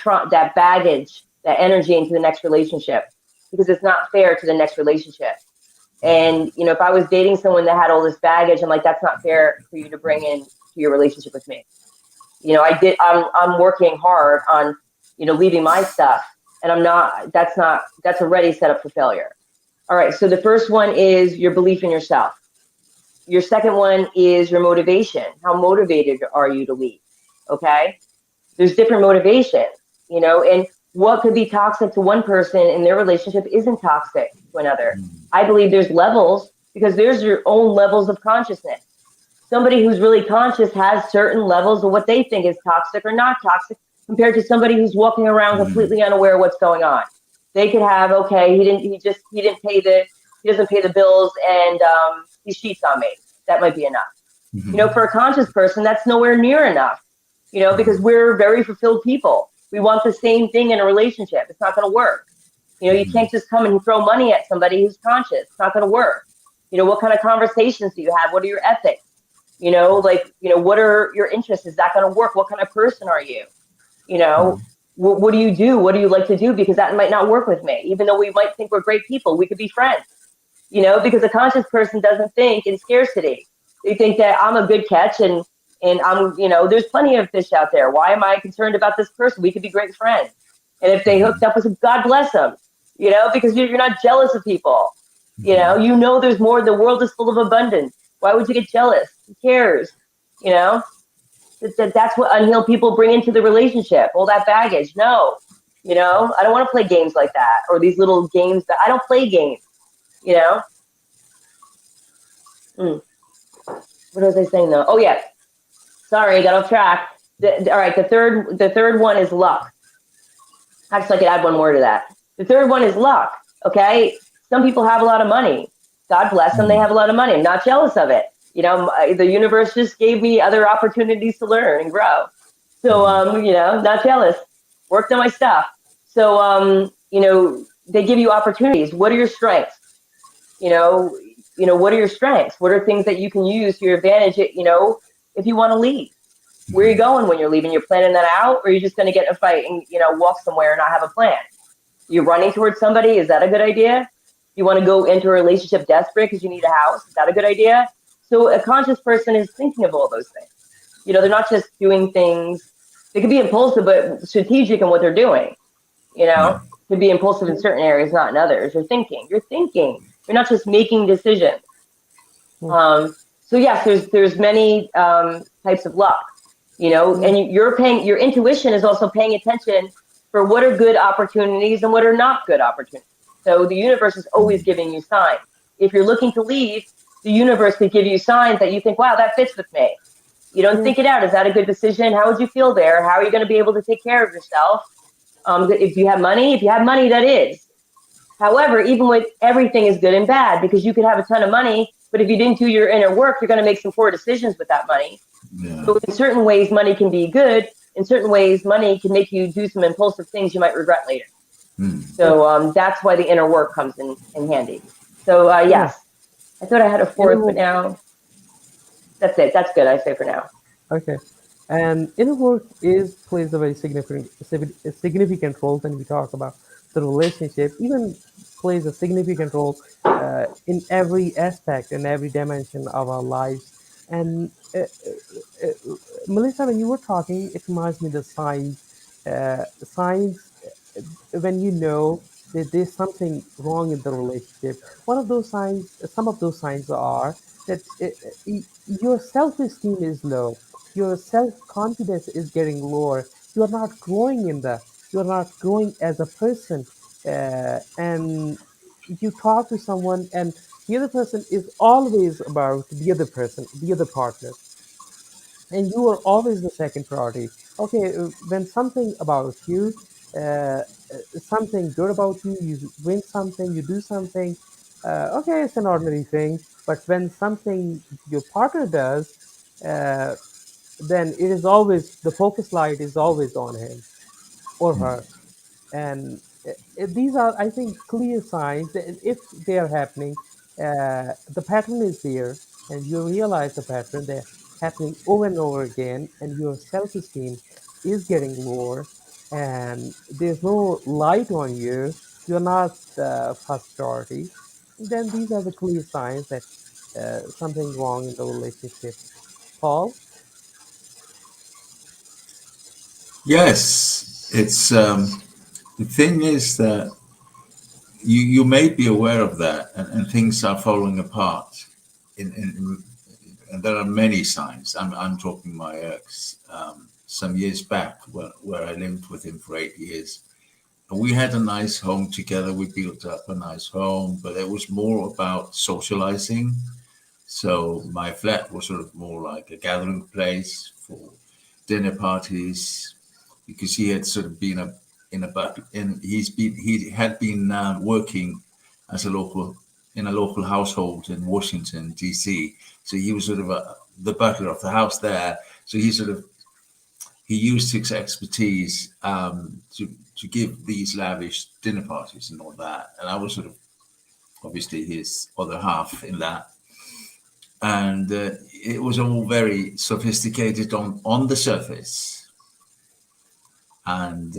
Speaker 3: baggage, that energy into the next relationship, because it's not fair to the next relationship. And you know, if I was dating someone that had all this baggage, I'm like, that's not fair for you to bring in to your relationship with me. You know, I'm working hard on, you know, leaving my stuff, and that's already set up for failure. All right. So the first one is your belief in yourself. Your second one is your motivation. How motivated are you to leave? Okay. There's different motivations, you know, and what could be toxic to one person in their relationship isn't toxic to another. I believe there's levels, because there's your own levels of consciousness. Somebody who's really conscious has certain levels of what they think is toxic or not toxic, compared to somebody who's walking around completely unaware of what's going on. They could have, okay, he doesn't pay the bills, and he cheats on me. That might be enough. You know, for a conscious person, that's nowhere near enough, you know, because we're very fulfilled people. We want the same thing in a relationship. It's not going to work. You can't just come and throw money at somebody who's conscious. It's not going to work. What kind of conversations do you have? What are your ethics? What are your interests? Is that going to work? What kind of person are you? What do you do? What do you like to do? Because that might not work with me. Even though we might think we're great people, we could be friends, because a conscious person doesn't think in scarcity. They think that I'm a good catch and I'm, there's plenty of fish out there. Why am I concerned about this person? We could be great friends. And if they hooked up with him, God bless them, because you're not jealous of people. There's more. The world is full of abundance. Why would you get jealous? Who cares? That's what unhealed people bring into the relationship. All that baggage. No, I don't want to play games like that, or these little games that I don't play games. What was I saying though? Oh yeah, sorry, I got off track. All right, the third one is luck. Actually, I could add one more to that. The third one is luck. Okay, some people have a lot of money. God bless them. They have a lot of money. I'm not jealous of it. The universe just gave me other opportunities to learn and grow. So, not jealous. Worked on my stuff. So, they give you opportunities. What are your strengths? What are your strengths? What are things that you can use to your advantage? If you want to leave, where are you going when you're leaving? You're planning that out, or you're just going to get in a fight and walk somewhere and not have a plan? You're running towards somebody. Is that a good idea? You want to go into a relationship desperate because you need a house. Is that a good idea? So a conscious person is thinking of all those things. They're not just doing things. They could be impulsive, but strategic in what they're doing. Could be impulsive in certain areas, not in others. You're thinking. You're not just making decisions. So yes, there's many types of luck. And your intuition is also paying attention for what are good opportunities and what are not good opportunities. So the universe is always giving you signs. If you're looking to leave, the universe could give you signs that you think, wow, that fits with me. You don't think it out. Is that a good decision? How would you feel there? How are you going to be able to take care of yourself? If you have money, that is. However, even with everything is good and bad, because you could have a ton of money, but if you didn't do your inner work, you're going to make some poor decisions with that money. Yeah. So in certain ways, money can be good. In certain ways, money can make you do some impulsive things you might regret later. So that's why the inner work comes in handy. So yes, I thought I had a fourth, but now that's it. That's good, I say for now.
Speaker 1: Okay. And inner work plays a very significant role when we talk about the relationship, even plays a significant role in every aspect and every dimension of our lives. And Melissa, when you were talking, it reminds me of the signs when you know that there's something wrong in the relationship. Some of those signs are that your self-esteem is low, your self-confidence is getting lower, you're not growing as a person, and you talk to someone and the other person is always about the other person, the other partner, and you are always the second priority. Okay, when something about you, something good about you, you win something, you do something, okay, it's an ordinary thing. But when something your partner does, then it is always, the focus light is always on him or her. And these are, I think, clear signs that if they are happening, the pattern is there, and you realize the pattern, they're happening over and over again, and your self-esteem is getting lower, and there's no light on you, you're not the first priority, then these are the clear signs that something wrong in the relationship. Paul?
Speaker 2: Yes, it's the thing is that you may be aware of that, and things are falling apart. And there are many signs. I'm talking my ex some years back, where I lived with him for 8 years. And we had a nice home together. We built up a nice home, but it was more about socializing. So my flat was sort of more like a gathering place for dinner parties, because he had sort of been he had been working as in a local household in Washington D.C. So he was sort of the butler of the house there. So he he used his expertise to give these lavish dinner parties and all that. And I was sort of obviously his other half in that. And it was all very sophisticated on the surface. And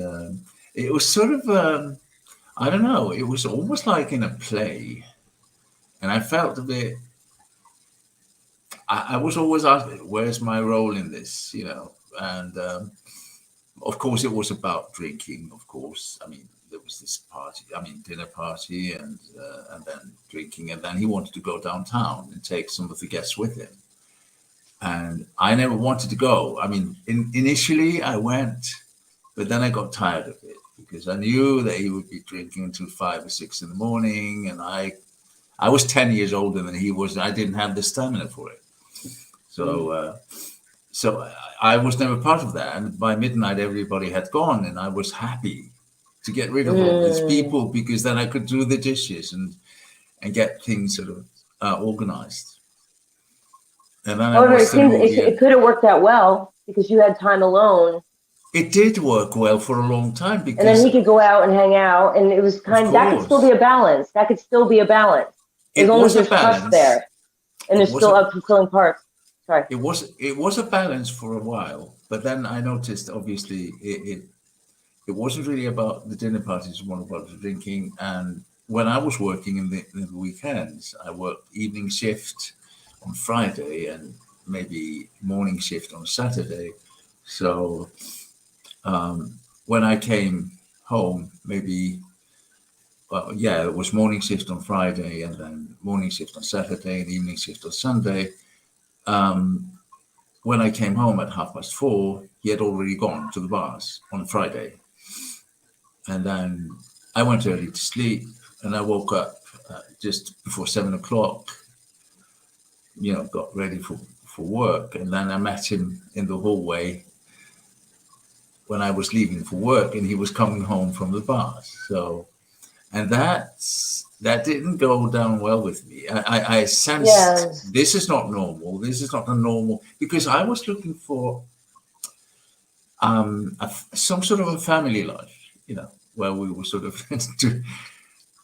Speaker 2: it was sort of, I don't know, it was almost like in a play. And I felt a bit, I was always asking, where's my role in this, you know? And of course, it was about drinking, of course. I mean, there was this party, dinner party, and then drinking. And then he wanted to go downtown and take some of the guests with him. And I never wanted to go. I mean, initially I went, but then I got tired of it because I knew that he would be drinking until 5 or 6 in the morning. And I was 10 years older than he was. And I didn't have the stamina for it. So, so I was never part of that. And by midnight, everybody had gone, and I was happy to get rid of all these people because then I could do the dishes and get things sort of organized. And then
Speaker 3: however, it seems it could have worked out well because you had time alone.
Speaker 2: It did work well for a long time because.
Speaker 3: And then he could go out and hang out, and it was that could still be a balance. That could still be a balance. As long as there's trust there, and there's still fulfilling parts. Sorry.
Speaker 2: It was a balance for a while, but then I noticed obviously it wasn't really about the dinner parties, it was more about the drinking. And when I was working in the weekends, I worked evening shift on Friday and maybe morning shift on Saturday. So when I came home, maybe it was morning shift on Friday and then morning shift on Saturday and evening shift on Sunday. When I came home at 4:30, he had already gone to the bars on Friday. And then I went early to sleep and I woke up just before 7 o'clock, you know, got ready for work. And then I met him in the hallway when I was leaving for work and he was coming home from the bars. So, and that didn't go down well with me. I sensed this is not normal. This is not a normal, because I was looking for some sort of a family life, you know, where we were sort of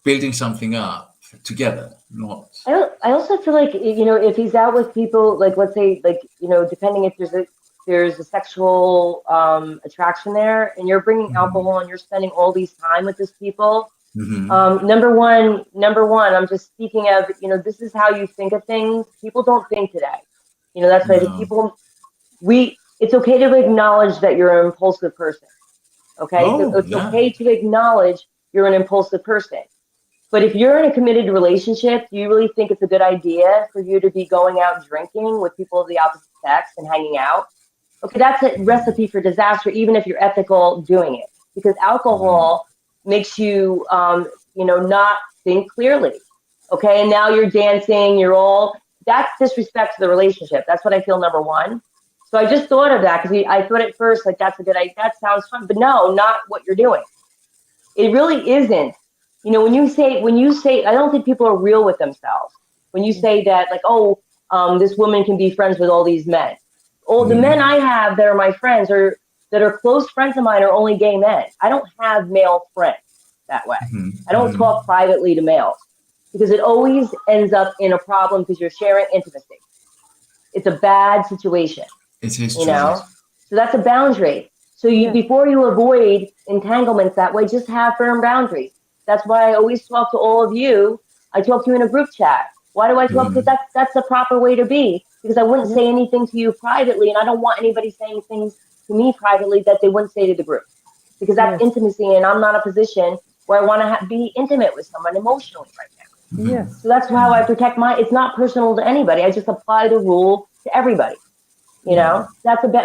Speaker 2: building something up together. Not.
Speaker 3: I also feel like, you know, if he's out with people, like let's say, like, you know, depending if there's a sexual attraction there, and you're bringing alcohol and you're spending all these time with these people. Number one, I'm just speaking of, you know, this is how you think of things. People don't think today. You know, that's why it's okay to acknowledge that you're an impulsive person. Okay. It's okay to acknowledge you're an impulsive person. But if you're in a committed relationship, do you really think it's a good idea for you to be going out drinking with people of the opposite sex and hanging out? Okay. That's a recipe for disaster, even if you're ethical doing it, because alcohol makes you, you know, not think clearly. Okay. And now you're dancing, that's disrespect to the relationship. That's what I feel, number one. So I just thought of that because I thought at first, like, that's a good idea. That sounds fun, but no, not what you're doing. It really isn't. You know, when you say, I don't think people are real with themselves. When you say that, like, this woman can be friends with all these men. The men I have that are my friends that are close friends of mine are only gay men. I don't have male friends that way. I don't talk privately to males because it always ends up in a problem because you're sharing intimacy. It's a bad situation.
Speaker 2: It is,
Speaker 3: you know? So that's a boundary. So before you avoid entanglements that way, just have firm boundaries. That's why I always talk to all of you. I talk to you in a group chat. Why do I talk? Because that's the proper way to be. Because I wouldn't say anything to you privately, and I don't want anybody saying things to me privately that they wouldn't say to the group, because that's intimacy, and I'm not in a position where I want to be intimate with someone emotionally right now.
Speaker 1: Yes.
Speaker 3: So that's how I protect it's not personal to anybody. I just apply the rule to everybody. You know,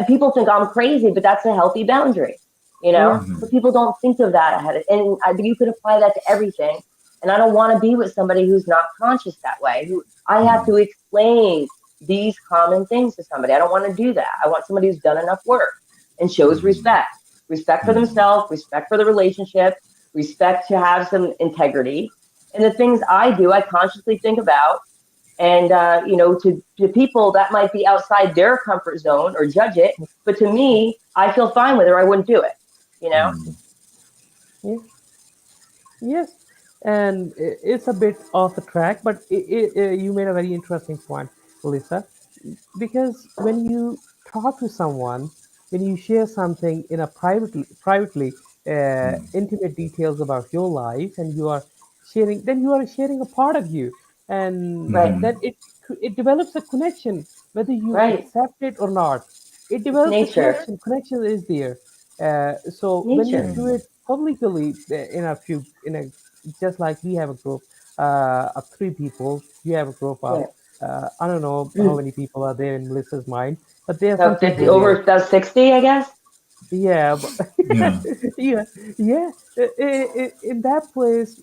Speaker 3: people think I'm crazy, but that's a healthy boundary, you know, but people don't think of that ahead of, and you could apply that to everything. And I don't want to be with somebody who's not conscious that way, who I have to explain these common things to somebody. I don't want to do that. I want somebody who's done enough work and shows respect for themselves, respect for the relationship, respect to have some integrity. And the things I do, I consciously think about And, to people that might be outside their comfort zone or judge it. But to me, I feel fine with it or I wouldn't do it,
Speaker 1: Yeah. Yes, and it's a bit off the track, but you made a very interesting point, Lisa, because when you talk to someone, when you share something in a privately intimate details about your life, and you are sharing a part of you, and
Speaker 3: Right,
Speaker 1: then it develops a connection, whether you
Speaker 3: right.
Speaker 1: accept it or not. It
Speaker 3: It's
Speaker 1: develops a
Speaker 3: nature,
Speaker 1: connection. Connection is there. So when you
Speaker 3: nature.
Speaker 1: do it publicly in a just like we have a group of three people, you have a group of
Speaker 3: Yeah.
Speaker 1: I don't know how many people are there in Melissa's mind, but there are some
Speaker 3: About 50,
Speaker 1: people there.
Speaker 3: over about 60, I guess.
Speaker 1: Yeah, but
Speaker 2: Yeah.
Speaker 1: yeah, yeah. In that place,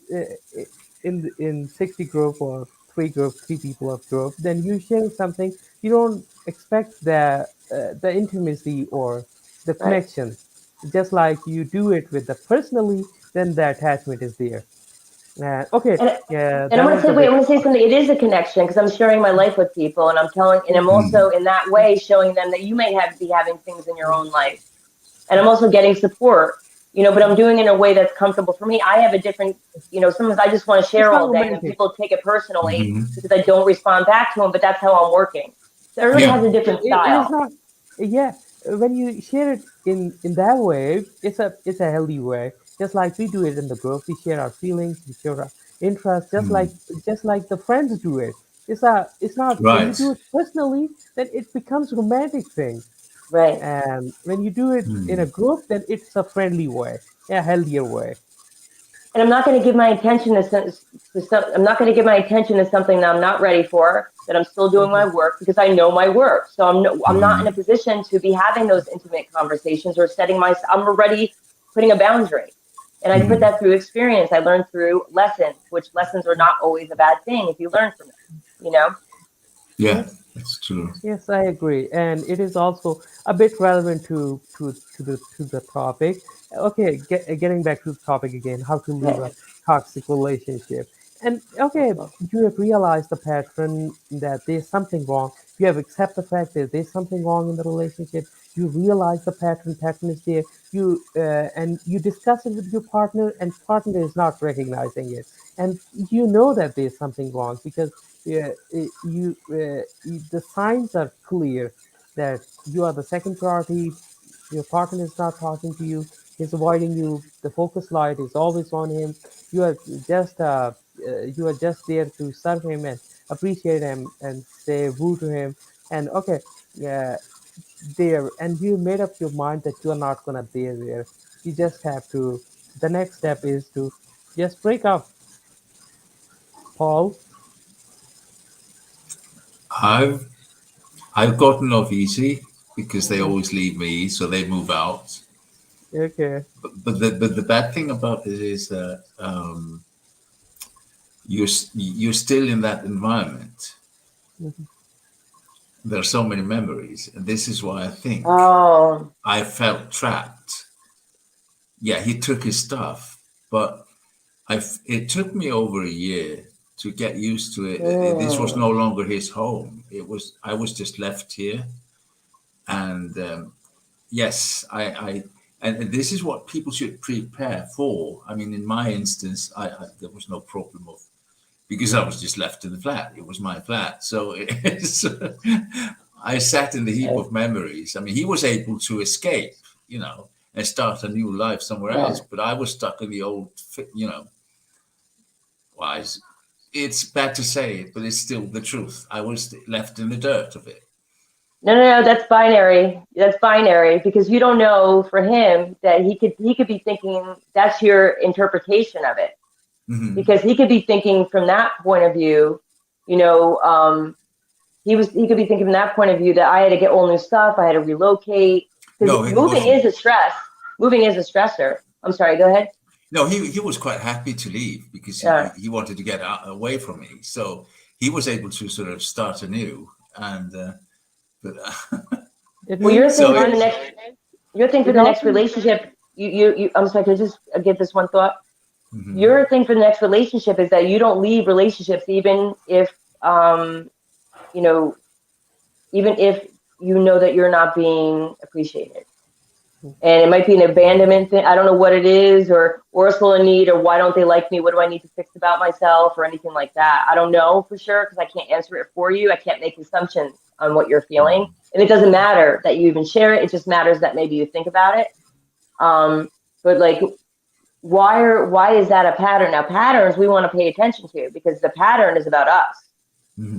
Speaker 1: in 60 group or three people of group, then you sharing something. You don't expect the intimacy or the
Speaker 3: Right.
Speaker 1: connection. Just like you do it with the personally, then the attachment is there. Okay,
Speaker 3: And
Speaker 1: yeah,
Speaker 3: and
Speaker 1: that was a
Speaker 3: I
Speaker 1: bit.
Speaker 3: want to say something. It is a connection because I'm sharing my life with people, and and I'm also in that way showing them that you may be having things in your own life, and I'm also getting support. But I'm doing it in a way that's comfortable for me. I have a different, sometimes I just want to
Speaker 1: It's
Speaker 3: share
Speaker 1: not
Speaker 3: all day, and
Speaker 1: romantic.
Speaker 3: people take it personally
Speaker 2: Hmm.
Speaker 3: because I don't respond back to them. But that's how I'm working. So everybody
Speaker 2: Yeah.
Speaker 3: has a different
Speaker 1: It is
Speaker 3: style.
Speaker 1: not. Yeah, when you share it in that way, it's a healthy way. Just like we do it in the group, we share our feelings, we share our interests, just like the friends do it. It's not when you
Speaker 2: Right.
Speaker 1: do it personally, then it becomes a romantic thing,
Speaker 3: Right.
Speaker 1: and when you do it in a group, then it's a friendly way, a healthier way.
Speaker 3: And I'm not going to give my attention I'm not going to give my attention to something that I'm not ready for, that I'm still doing my
Speaker 1: Mhm.
Speaker 3: work because I know my work. So I'm not in a
Speaker 2: Hmm.
Speaker 3: position to be having those intimate conversations or I'm already putting a boundary. And I put
Speaker 2: Hmm.
Speaker 3: that through experience. I learned through lessons, which lessons are not always a bad thing if you learn from them.
Speaker 2: Yeah,
Speaker 1: Yes.
Speaker 2: that's true.
Speaker 1: Yes, I agree, and it is also a bit relevant to the topic. Okay, getting back to the topic again, how to leave
Speaker 3: Right.
Speaker 1: a toxic relationship. And okay, you have realized the pattern that there's something wrong. You have accept the fact that there's something wrong in the relationship. You realize the pattern is there. And you discuss it with your partner, and partner is not recognizing it, and you know that there's something wrong because yeah, the signs are clear that you are the second priority. Your partner is not talking to you. He's avoiding you. The focus light is always on him. You are just there to serve him and appreciate him and say woo to him. And okay, yeah, there. And you made up your mind that you are not gonna be there. You just have to. The next step is to just break up, Paul.
Speaker 2: I've I've gotten off easy because they
Speaker 1: Mm,
Speaker 2: always leave me, so they move out.
Speaker 1: okay.
Speaker 2: But the bad thing about it is that you're still in that environment.
Speaker 1: Mhm.
Speaker 2: There are so many memories, and this is why I think
Speaker 3: Oh,
Speaker 2: I felt trapped. Yeah, he took his stuff, but it took me over a year to get used to it. This was no
Speaker 3: mm,
Speaker 2: longer his home. I was just left here, and yes, and this is what people should prepare for. I mean, in my instance, there was no problem of because I was just left in the flat. It was my flat, so I sat in the heap
Speaker 3: right,
Speaker 2: of memories. I mean, he was able to escape, and start a new life somewhere else,
Speaker 3: right.
Speaker 2: but I was stuck in the old, wise. It's bad to say it, but it's still the truth. I was left in the dirt of it.
Speaker 3: No, that's binary. That's binary because you don't know for him that he could be thinking that's your interpretation of it
Speaker 2: Hmm.
Speaker 3: because he could be thinking from that point of view, you know, he could be thinking from that point of view that I had to get all new stuff, I had to relocate because
Speaker 2: No, it
Speaker 3: moving
Speaker 2: wasn't.
Speaker 3: is a stress. Moving is a stressor. I'm sorry. Go ahead.
Speaker 2: No, he was quite happy to leave because
Speaker 3: Yeah.
Speaker 2: he wanted to get away from me. So he was able to sort of start anew. And but
Speaker 1: It
Speaker 3: Well, your
Speaker 1: means
Speaker 3: thing
Speaker 2: so
Speaker 3: for
Speaker 2: it,
Speaker 3: the next your thing for
Speaker 1: it
Speaker 3: the next
Speaker 1: also
Speaker 3: relationship. I'm sorry. Can I just get this one thought?
Speaker 2: mhm.
Speaker 3: Your thing for the next relationship is that you don't leave relationships even if you know, even if you know that you're not being appreciated. And it might be an abandonment thing. I don't know what it is, or still in need, or why don't they like me? What do I need to fix about myself, or anything like that? I don't know for sure because I can't answer it for you. I can't make assumptions on what you're feeling, and it doesn't matter that you even share it. It just matters that maybe you think about it. But like, why is that a pattern? Now, patterns we want to pay attention to because the pattern is about us.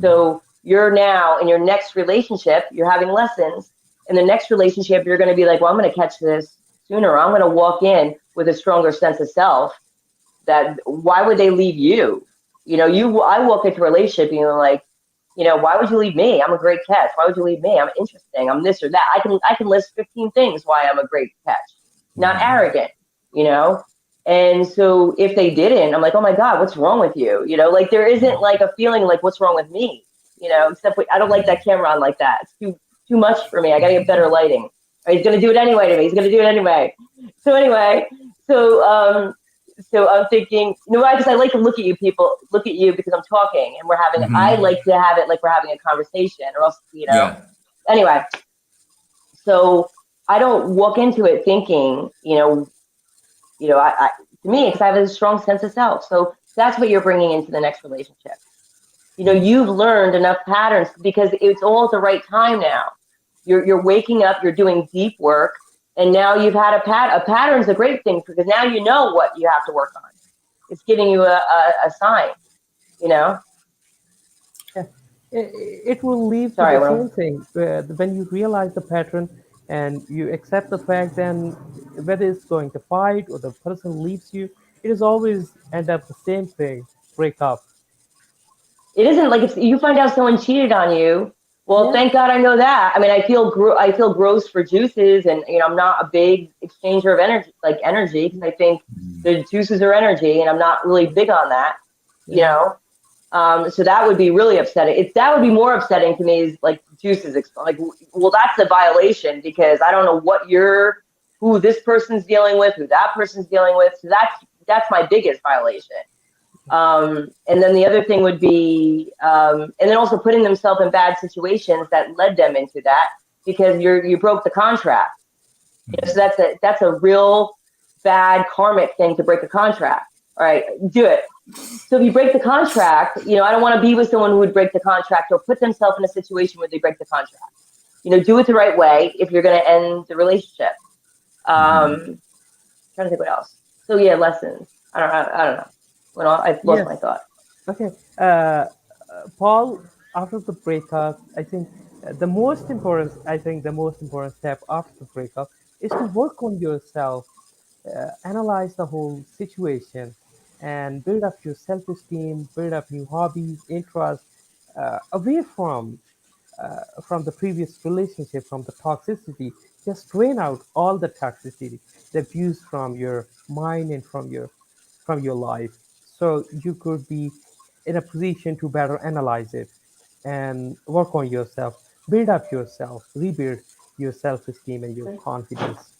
Speaker 3: So you're now in your next relationship, you're having lessons. In the next relationship, you're going to be like, well, I'm going to catch this sooner. I'm going to walk in with a stronger sense of self. That why would they leave you? I walk into a relationship and you're like, why would you leave me? I'm a great catch. Why would you leave me? I'm interesting. I'm this or that. I can list 15 things why I'm a great catch. Not arrogant, And so if they didn't, I'm like, oh my God, what's wrong with you? Like there isn't like a feeling like what's wrong with me, except I don't like that camera on like that. It's too much for me. I gotta get better lighting. He's gonna do it anyway to me. He's gonna do it anyway. So anyway, so I'm thinking, why? Because I like to look at you because I'm talking and we're having. I like to have it like we're having a conversation, or else,
Speaker 2: Yeah.
Speaker 3: Anyway, so I don't walk into it thinking, I to me, because I have a strong sense of self. So that's what you're bringing into the next relationship. You've learned enough patterns because it's all at the right time now. You're waking up, you're doing deep work, and now you've had a pattern's a great thing because now you know what you have to work on. It's giving you a sign,
Speaker 1: Yeah. It will lead to
Speaker 3: Sorry,
Speaker 1: the same thing when you realize the pattern and you accept the fact, then whether it's going to fight or the person leaves you, it is always end up the same thing, break up.
Speaker 3: It isn't like if you find out someone cheated on you. Well,
Speaker 1: Yeah.
Speaker 3: thank God I know that. I mean, I feel gross for juices, and I'm not a big exchanger of energy because I think the juices are energy, and I'm not really big on that.
Speaker 1: Yeah.
Speaker 3: So that would be really upsetting. That would be more upsetting to me is like juices. Like, well, that's a violation because I don't know who this person's dealing with, who that person's dealing with. So that's my biggest violation. And then the other thing would be, and then also putting themselves in bad situations that led them into that because you broke the contract. So that's a real bad karmic thing to break a contract. All right, do it. So if you break the contract, I don't want to be with someone who would break the contract or put themselves in a situation where they break the contract. Do it the right way if you're going to end the relationship. Trying to think what else. So yeah, lessons. I don't know. I've lost my
Speaker 1: Yes.
Speaker 3: thought.
Speaker 1: Okay. Paul, after the breakup, I think the most important step after the breakup is to work on yourself, analyze the whole situation, and build up your self-esteem, build up new hobbies, interests, away from the previous relationship, from the toxicity. Just drain out all the toxicity, the abuse from your mind and from your life, so you could be in a position to better analyze it and work on yourself, build up yourself, rebuild your self-esteem and your confidence.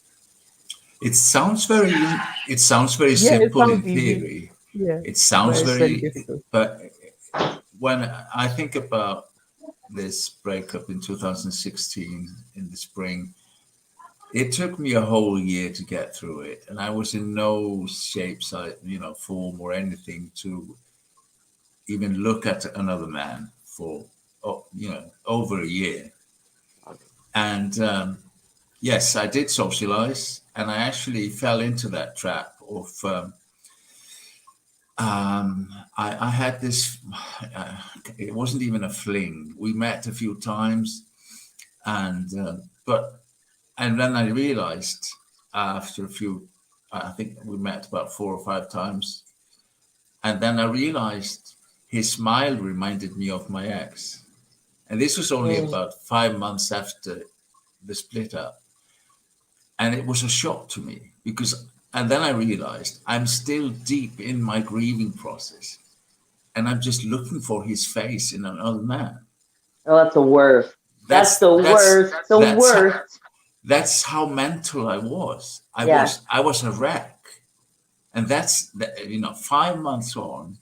Speaker 2: It sounds very
Speaker 1: Yeah, it
Speaker 2: simple in
Speaker 1: sounds easy.
Speaker 2: theory.
Speaker 1: Yeah,
Speaker 2: It
Speaker 1: but
Speaker 2: sounds
Speaker 1: it's very
Speaker 2: very,
Speaker 1: difficult.
Speaker 2: but when I think about this breakup in 2016 in the spring, it took me a whole year to get through it, and I was in no shape, form or anything to even look at another man for, over a year. And yes, I did socialize, and I actually fell into that trap of. I had this. It wasn't even a fling. We met a few times, and and then I realized after a few. I think we met about 4 or 5 times, and then I realized his smile reminded me of my ex, and this was only about 5 months after the split up. And it was a shock to me and then I realized I'm still deep in my grieving process and I'm just looking for his face in another man.
Speaker 3: Oh, that's the worst. That's
Speaker 2: That's
Speaker 3: the
Speaker 2: that's
Speaker 3: worst. The
Speaker 2: that's how,
Speaker 3: worst.
Speaker 2: that's how mental I was. I
Speaker 3: Yes.
Speaker 2: was I was a wreck, and 5 months on,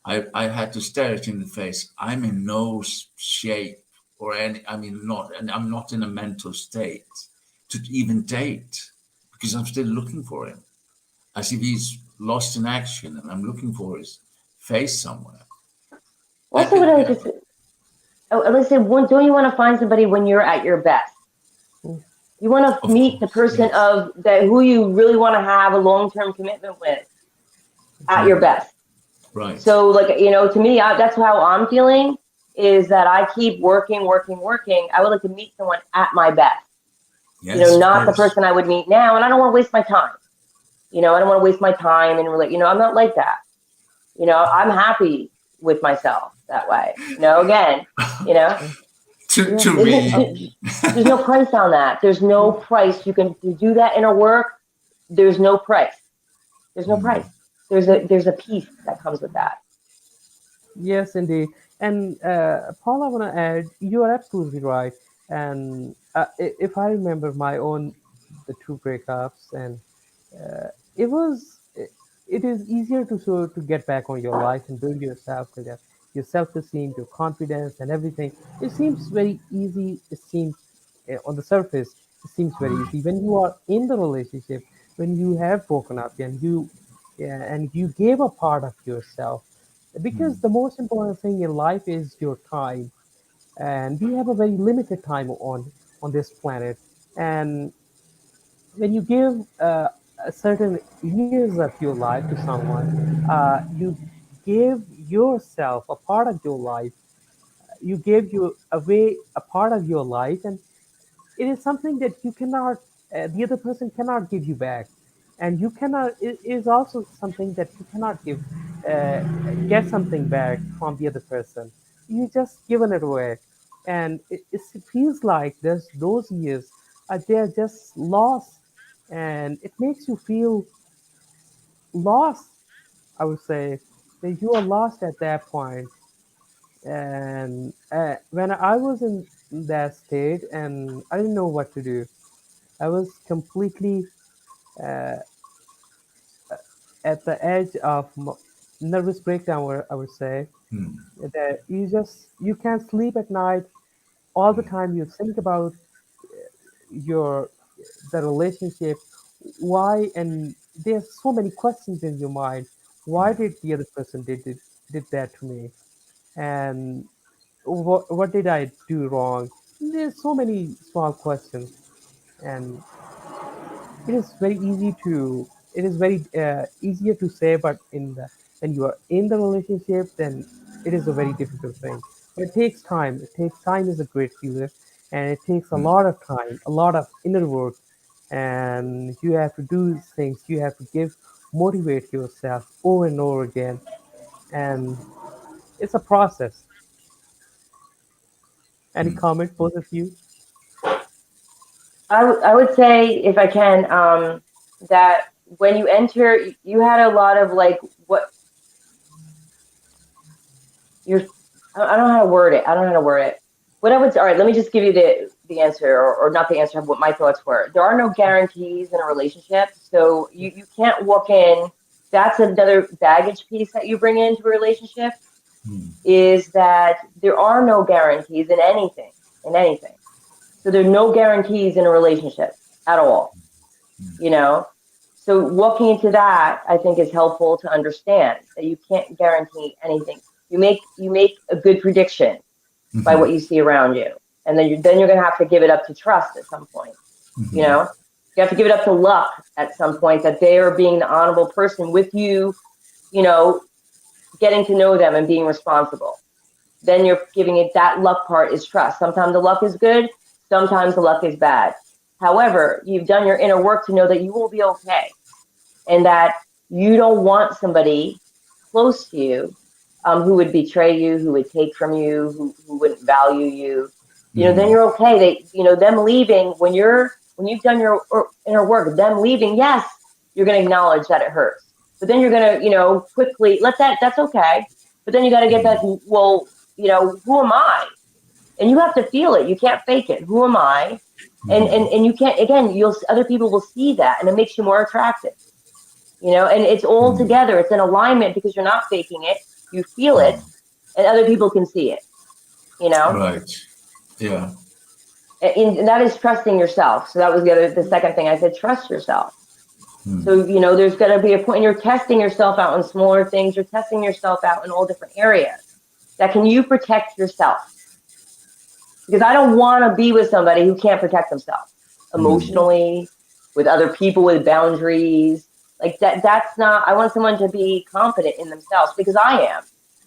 Speaker 2: I had to stare it in the face. I'm in no shape or any, and I'm not in a mental state to even date because I'm still looking for him. As if he's lost in action and I'm looking for his face somewhere.
Speaker 3: Also, what I just, let's say, don't you want to find somebody when you're at your best?
Speaker 1: Mm.
Speaker 3: You want to
Speaker 2: Of
Speaker 3: meet the
Speaker 2: course,
Speaker 3: person
Speaker 2: yes.
Speaker 3: of that who you really want to have a long-term commitment with at your best.
Speaker 2: Right.
Speaker 3: So, like, to me, that's how I'm feeling, is that I keep working. I would like to meet someone at my best.
Speaker 2: Yes, of
Speaker 3: Not the
Speaker 2: course.
Speaker 3: person I would meet now, and I don't want to waste my time. I don't want to waste my time and I'm not like that. I'm happy with myself that way. Again,
Speaker 1: Yeah.
Speaker 2: To me,
Speaker 3: there's no price on that. There's no price. You can do that inner work. There's no price. There's no price. There's a peace that comes with that.
Speaker 1: Yes, indeed. And Paul, I want to add, you are absolutely right. And if I remember my own, the two breakups, and it was, it is easier to get back on your life and build yourself, to get your self-esteem, your confidence, and everything. It seems very easy. It seems on the surface, it seems very easy. When you are in the relationship, when you have broken up, and yeah, and you gave a part of yourself, because the most important thing in life is your time, and we have a very limited time on this planet. And when you give a certain years of your life to someone, you give yourself a part of your life, you give you away a part of your life, and it is something that you cannot, the other person cannot give you back, and you cannot, it is also something that you cannot give, uh, get something back from the other person. You just given it away, and it feels like there's those years, they're just lost, and it makes you feel lost. I would say that you are lost at that point. And when I was in that state and I didn't know what to do, I was completely uh, at the edge of nervous breakdown, where I would say that you can't sleep at night. All the time you think about your the relationship, why, and there's so many questions in your mind. Why did the other person did that to me? And what did I do wrong? There's so many small questions, and it is very easy to it is very easier to say, but when you are in the relationship, then it is a very difficult thing. But it takes time is a great healer, and it takes a lot of time, a lot of inner work, and you have to do things, you have to motivate yourself over and over again, and it's a process. Any comment, both of you?
Speaker 3: I would say, if I can, that when you enter, you had a lot of like what you're. I don't know how to word it. I don't know how to word it. What I would say, all right, let me just give you the answer, or not the answer, what my thoughts were. There are no guarantees in a relationship, so you can't walk in. That's another baggage piece that you bring into a relationship, is that there are no guarantees in anything, in anything. So there are no guarantees in a relationship at all, you know? So walking into that, I think, is helpful to understand that you can't guarantee anything. You make a good prediction by what you see around you. And then you're going to have to give it up to trust at some point, you know? You have to give it up to luck at some point, that they are being the honorable person with you, you know, getting to know them and being responsible. Then you're giving it, that luck part is trust. Sometimes the luck is good, sometimes the luck is bad. However, you've done your inner work to know that you will be okay, and that you don't want somebody close to you who would betray you, who would take from you, who wouldn't value you. Then you're okay. Them leaving, when you've done your inner work, them leaving, yes, you're going to acknowledge that it hurts, but then you're going to, quickly let that. That's okay. But then you got to get back. Well, who am I? And you have to feel it. You can't fake it. Who am I? And you can't. Again, other people will see that, and it makes you more attractive. And it's all together. It's in alignment, because you're not faking it. You feel it, and other people can see it, you know?
Speaker 2: Right. Yeah.
Speaker 3: And that is trusting yourself. So that was the second thing I said, trust yourself. So, you know, there's going to be a point, and you're testing yourself out in smaller things. You're testing yourself out in all different areas. That can you protect yourself? Because I don't want to be with somebody who can't protect themselves emotionally, with other people, with boundaries. Like that's not, I want someone to be confident in themselves, because I am.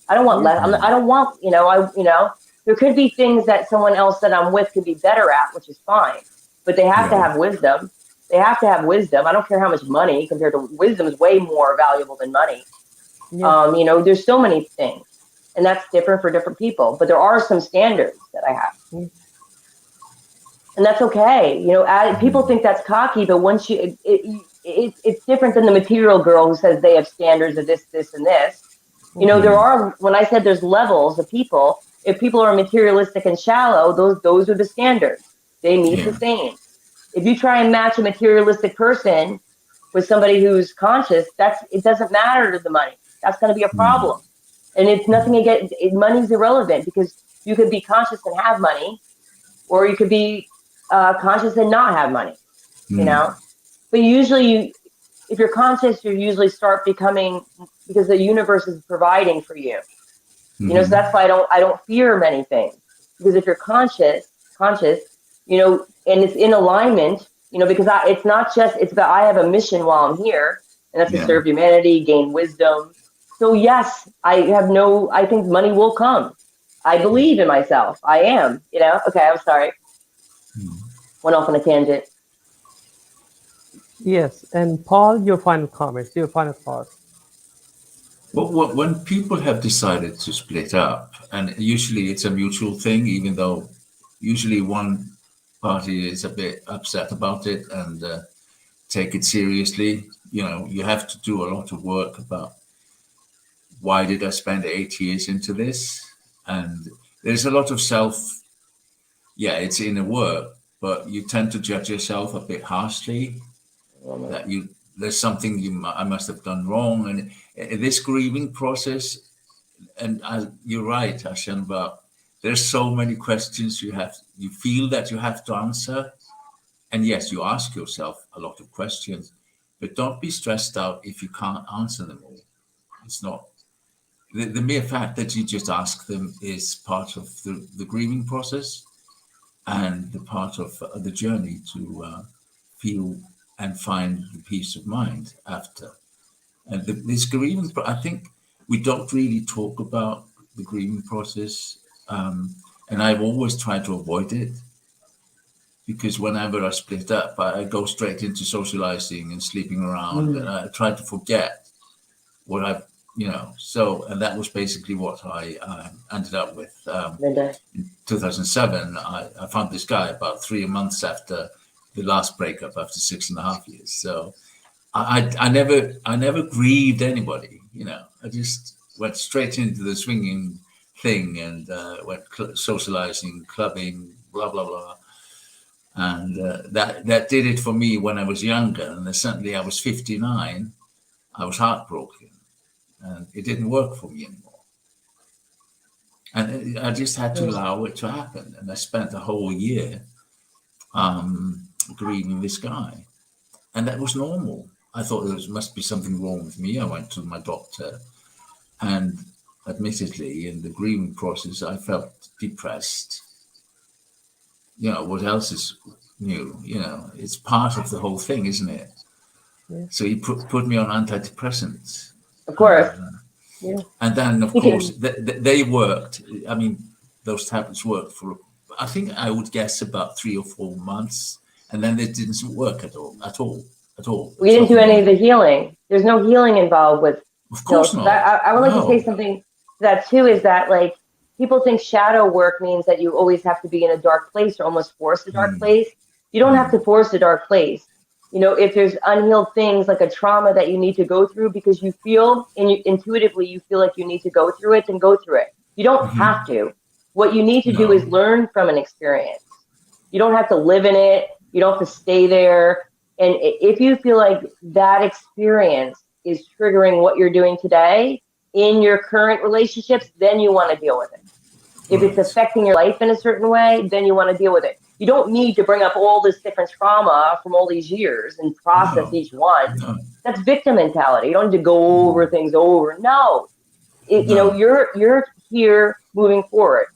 Speaker 3: I don't want less. I don't want, you know, there could be things that someone else that I'm with could be better at, which is fine. But they have to have wisdom. They have to have wisdom. I don't care how much money, compared to wisdom is way more valuable than money.
Speaker 1: Yeah.
Speaker 3: You know, there's so many things, and that's different for different people. But there are some standards that I have, and that's okay. You know, people think that's cocky, but once it's different than the material girl who says they have standards of this, this, and this. You know, there are. When I said there's levels of people, if people are materialistic and shallow, those are the standards. They meet the same. If you try and match a materialistic person with somebody who's conscious, it doesn't matter to the money. That's going to be a problem. And it's nothing against money's irrelevant, because you could be conscious and have money, or you could be conscious and not have money, you know? But usually if you're conscious, you usually start becoming, because the universe is providing for you. You know, so that's why I don't fear many things, because if you're conscious, you know, and it's in alignment, you know, because it's not just, it's about, I have a mission while I'm here, and that's to serve humanity, gain wisdom. So yes, I think money will come. I believe in myself. I am, you know. Okay, I'm sorry. Went off on a tangent.
Speaker 1: Yes, and Paul, your final comments, your final thoughts.
Speaker 2: Well, when people have decided to split up, and usually it's a mutual thing, even though usually one party is a bit upset about it and take it seriously. You know, you have to do a lot of work about, why did I spend 8 years into this? And there's a lot of it's inner work, but you tend to judge yourself a bit harshly, that there's something I must have done wrong. And this grieving process, and you're right, Ahsan, about there's so many questions you feel that you have to answer. And yes, you ask yourself a lot of questions, but don't be stressed out if you can't answer them all. It's not the mere fact that you just ask them is part of the grieving process, and the part of the journey to feel and find the peace of mind after. And this grieving, I think we don't really talk about the grieving process, and I've always tried to avoid it, because whenever I split up, I go straight into socializing and sleeping around, and I try to forget what I've, so, and that was basically what I ended up with. In 2007, I found this guy about 3 months after the last breakup, after 6.5 years. So I never grieved anybody, I just went straight into the swinging thing and went socializing, clubbing, blah, blah, blah. And that did it for me when I was younger. And then suddenly I was 59, I was heartbroken, and it didn't work for me anymore. And I just had to allow it to happen. And I spent a whole year grieving this guy. And that was normal. I thought there must be something wrong with me. I went to my doctor, and admittedly, in the grieving process, I felt depressed. What else is new? It's part of the whole thing, isn't it?
Speaker 1: Yeah.
Speaker 2: So he put me on antidepressants.
Speaker 3: Of course.
Speaker 2: And then, of course, they worked. I mean, those tablets worked for, I think I would guess, about 3 or 4 months. And then it didn't work at all.
Speaker 3: We didn't do any of the healing. There's no healing involved with.
Speaker 2: Of course not.
Speaker 3: I would like to say something to that too, is that, like, people think shadow work means that you always have to be in a dark place or almost force a dark place. You don't have to force a dark place. If there's unhealed things like a trauma that you need to go through because you feel intuitively you feel like you need to go through it, then go through it. You don't have to. What you need to do is learn from an experience. You don't have to live in it. You don't have to stay there. And if you feel like that experience is triggering what you're doing today, in your current relationships, then you want to deal with it. If it's
Speaker 2: Right.
Speaker 3: affecting your life in a certain way, then you want to deal with it. You don't need to bring up all this different trauma from all these years and process
Speaker 2: No,
Speaker 3: each one.
Speaker 2: no,
Speaker 3: That's victim mentality. You don't need to go over things over. No,
Speaker 2: no.
Speaker 3: you're here moving forward.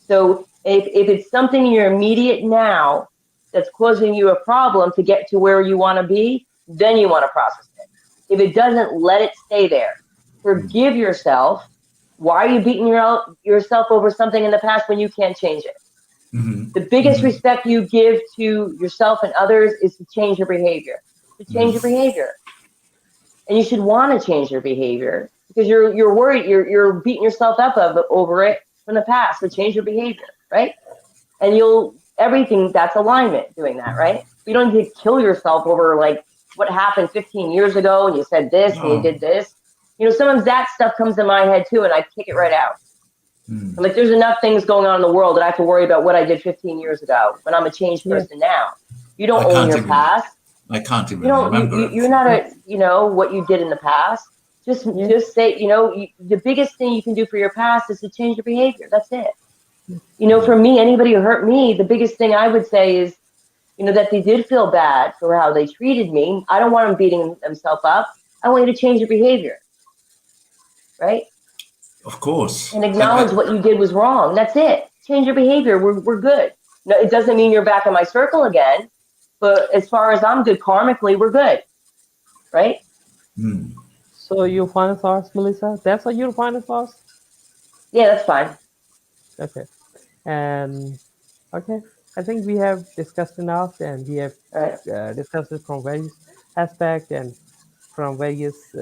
Speaker 3: So if it's something in your immediate now that's causing you a problem to get to where you want to be, then you want to process it. If it doesn't, let it stay there. Forgive yourself. Why are you beating yourself over something in the past when you can't change it?
Speaker 2: Mm-hmm.
Speaker 3: The biggest
Speaker 2: Mm-hmm.
Speaker 3: respect you give to yourself and others is to change your behavior. To change your behavior, and you should want to change your behavior because you're worried. You're beating yourself up over it from the past. So change your behavior, right? And you'll everything that's alignment doing that, right? You don't need to kill yourself over like what happened 15 years ago and you said this and you
Speaker 2: No.
Speaker 3: did this. Sometimes that stuff comes in my head too, and I kick it right out. I'm like, there's enough things going on in the world that I have to worry about what I did 15 years ago when I'm a changed
Speaker 1: Yeah.
Speaker 3: person now. You don't
Speaker 2: I
Speaker 3: own
Speaker 2: can't
Speaker 3: your
Speaker 2: even.
Speaker 3: past.
Speaker 2: I can't
Speaker 3: You
Speaker 2: even
Speaker 3: don't.
Speaker 2: remember
Speaker 3: You're
Speaker 2: everything.
Speaker 3: not
Speaker 1: Yeah.
Speaker 3: what you did in the past. Just
Speaker 1: Yeah.
Speaker 3: just say, the biggest thing you can do for your past is to change your behavior. That's it. For me, anybody who hurt me, the biggest thing I would say is, that they did feel bad for how they treated me. I don't want them beating themselves up. I want you to change your behavior, right?
Speaker 2: Of course.
Speaker 3: And acknowledge what you did was wrong. That's it. Change your behavior. We're good. No, it doesn't mean you're back in my circle again, but as far as I'm good karmically, we're good, right?
Speaker 1: So your final thoughts, Melissa? That's all your final thoughts?
Speaker 3: Yeah, that's fine.
Speaker 1: Okay. And okay, I think we have discussed enough, and we have
Speaker 3: All right.
Speaker 1: discussed it from various aspects and from various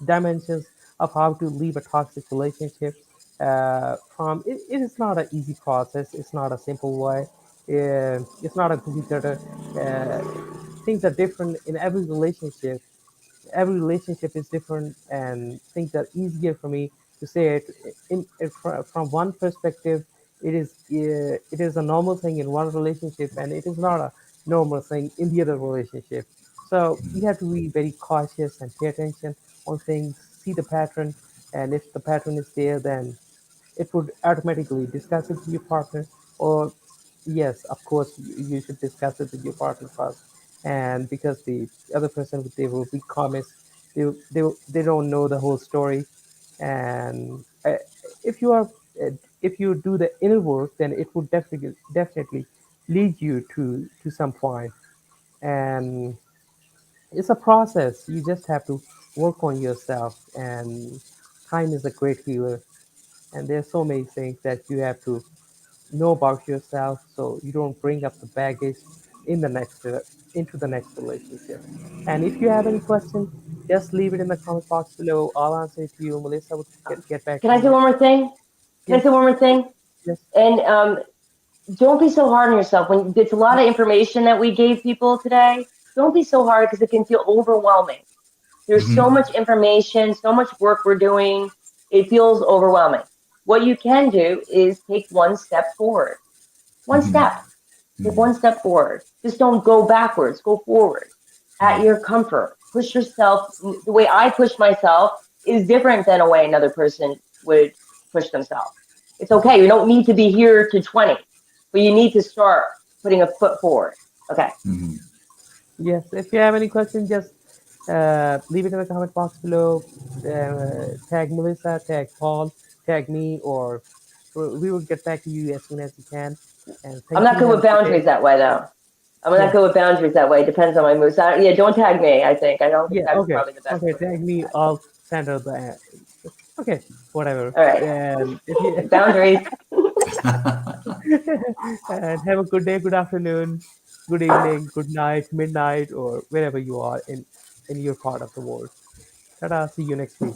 Speaker 1: dimensions of how to leave a toxic relationship. It is not an easy process. It's not a simple way. It's not a cookie cutter. Uh, Things are different in every relationship is different, and things are easier for me to say it from one perspective. It is a normal thing in one relationship, and it is not a normal thing in the other relationship. So you have to be very cautious and pay attention on things, see the pattern, and if the pattern is there, then it would automatically discuss it with your partner. Or yes, of course, you should discuss it with your partner first. And because the other person, they will be comments, they don't know the whole story. And if you are if you do the inner work, then it would definitely lead you to some point. And it's a process. You just have to work on yourself, and time is a great healer. And there's so many things that you have to know about yourself, so you don't bring up the baggage in the next into the next relationship. And if you have any question, just leave it in the comment box below. I'll answer it to you. Melissa will get back
Speaker 3: Can
Speaker 1: to
Speaker 3: I say
Speaker 1: you.
Speaker 3: one more thing? Can I
Speaker 1: Yes,
Speaker 3: say one more thing?
Speaker 1: yes.
Speaker 3: And don't be so hard on yourself. When it's a lot of information that we gave people today, don't be so hard because it can feel overwhelming. There's so much information, so much work we're doing. It feels overwhelming. What you can do is take one step forward. One step. Take one step forward. Just don't go backwards. Go forward at your comfort. Push yourself. The way I push myself is different than a way another person would push themselves. It's okay. You don't need to be here to 20, but you need to start putting a foot forward. Okay.
Speaker 1: Yes, if you have any questions, just leave it in the comment box below. Tag Melissa, tag Paul, tag me, or we will get back to you as soon as we can. And
Speaker 3: I'm
Speaker 1: thank
Speaker 3: not
Speaker 1: you.
Speaker 3: good
Speaker 1: Have
Speaker 3: with
Speaker 1: a good day.
Speaker 3: boundaries that way, though. I'm not
Speaker 1: Yeah,
Speaker 3: good with boundaries that way. It depends on my mood. So, yeah, don't tag me, I think. I don't think
Speaker 1: yeah,
Speaker 3: that's
Speaker 1: okay.
Speaker 3: probably the best
Speaker 1: Okay,
Speaker 3: way to
Speaker 1: tag
Speaker 3: do
Speaker 1: me.
Speaker 3: that.
Speaker 1: I'll send her the. Okay, whatever.
Speaker 3: All right.
Speaker 1: And if you
Speaker 3: Boundaries.
Speaker 1: and have a good day, good afternoon, good evening, good night, midnight, or wherever you are in your part of the world. Ta-da, see you next week.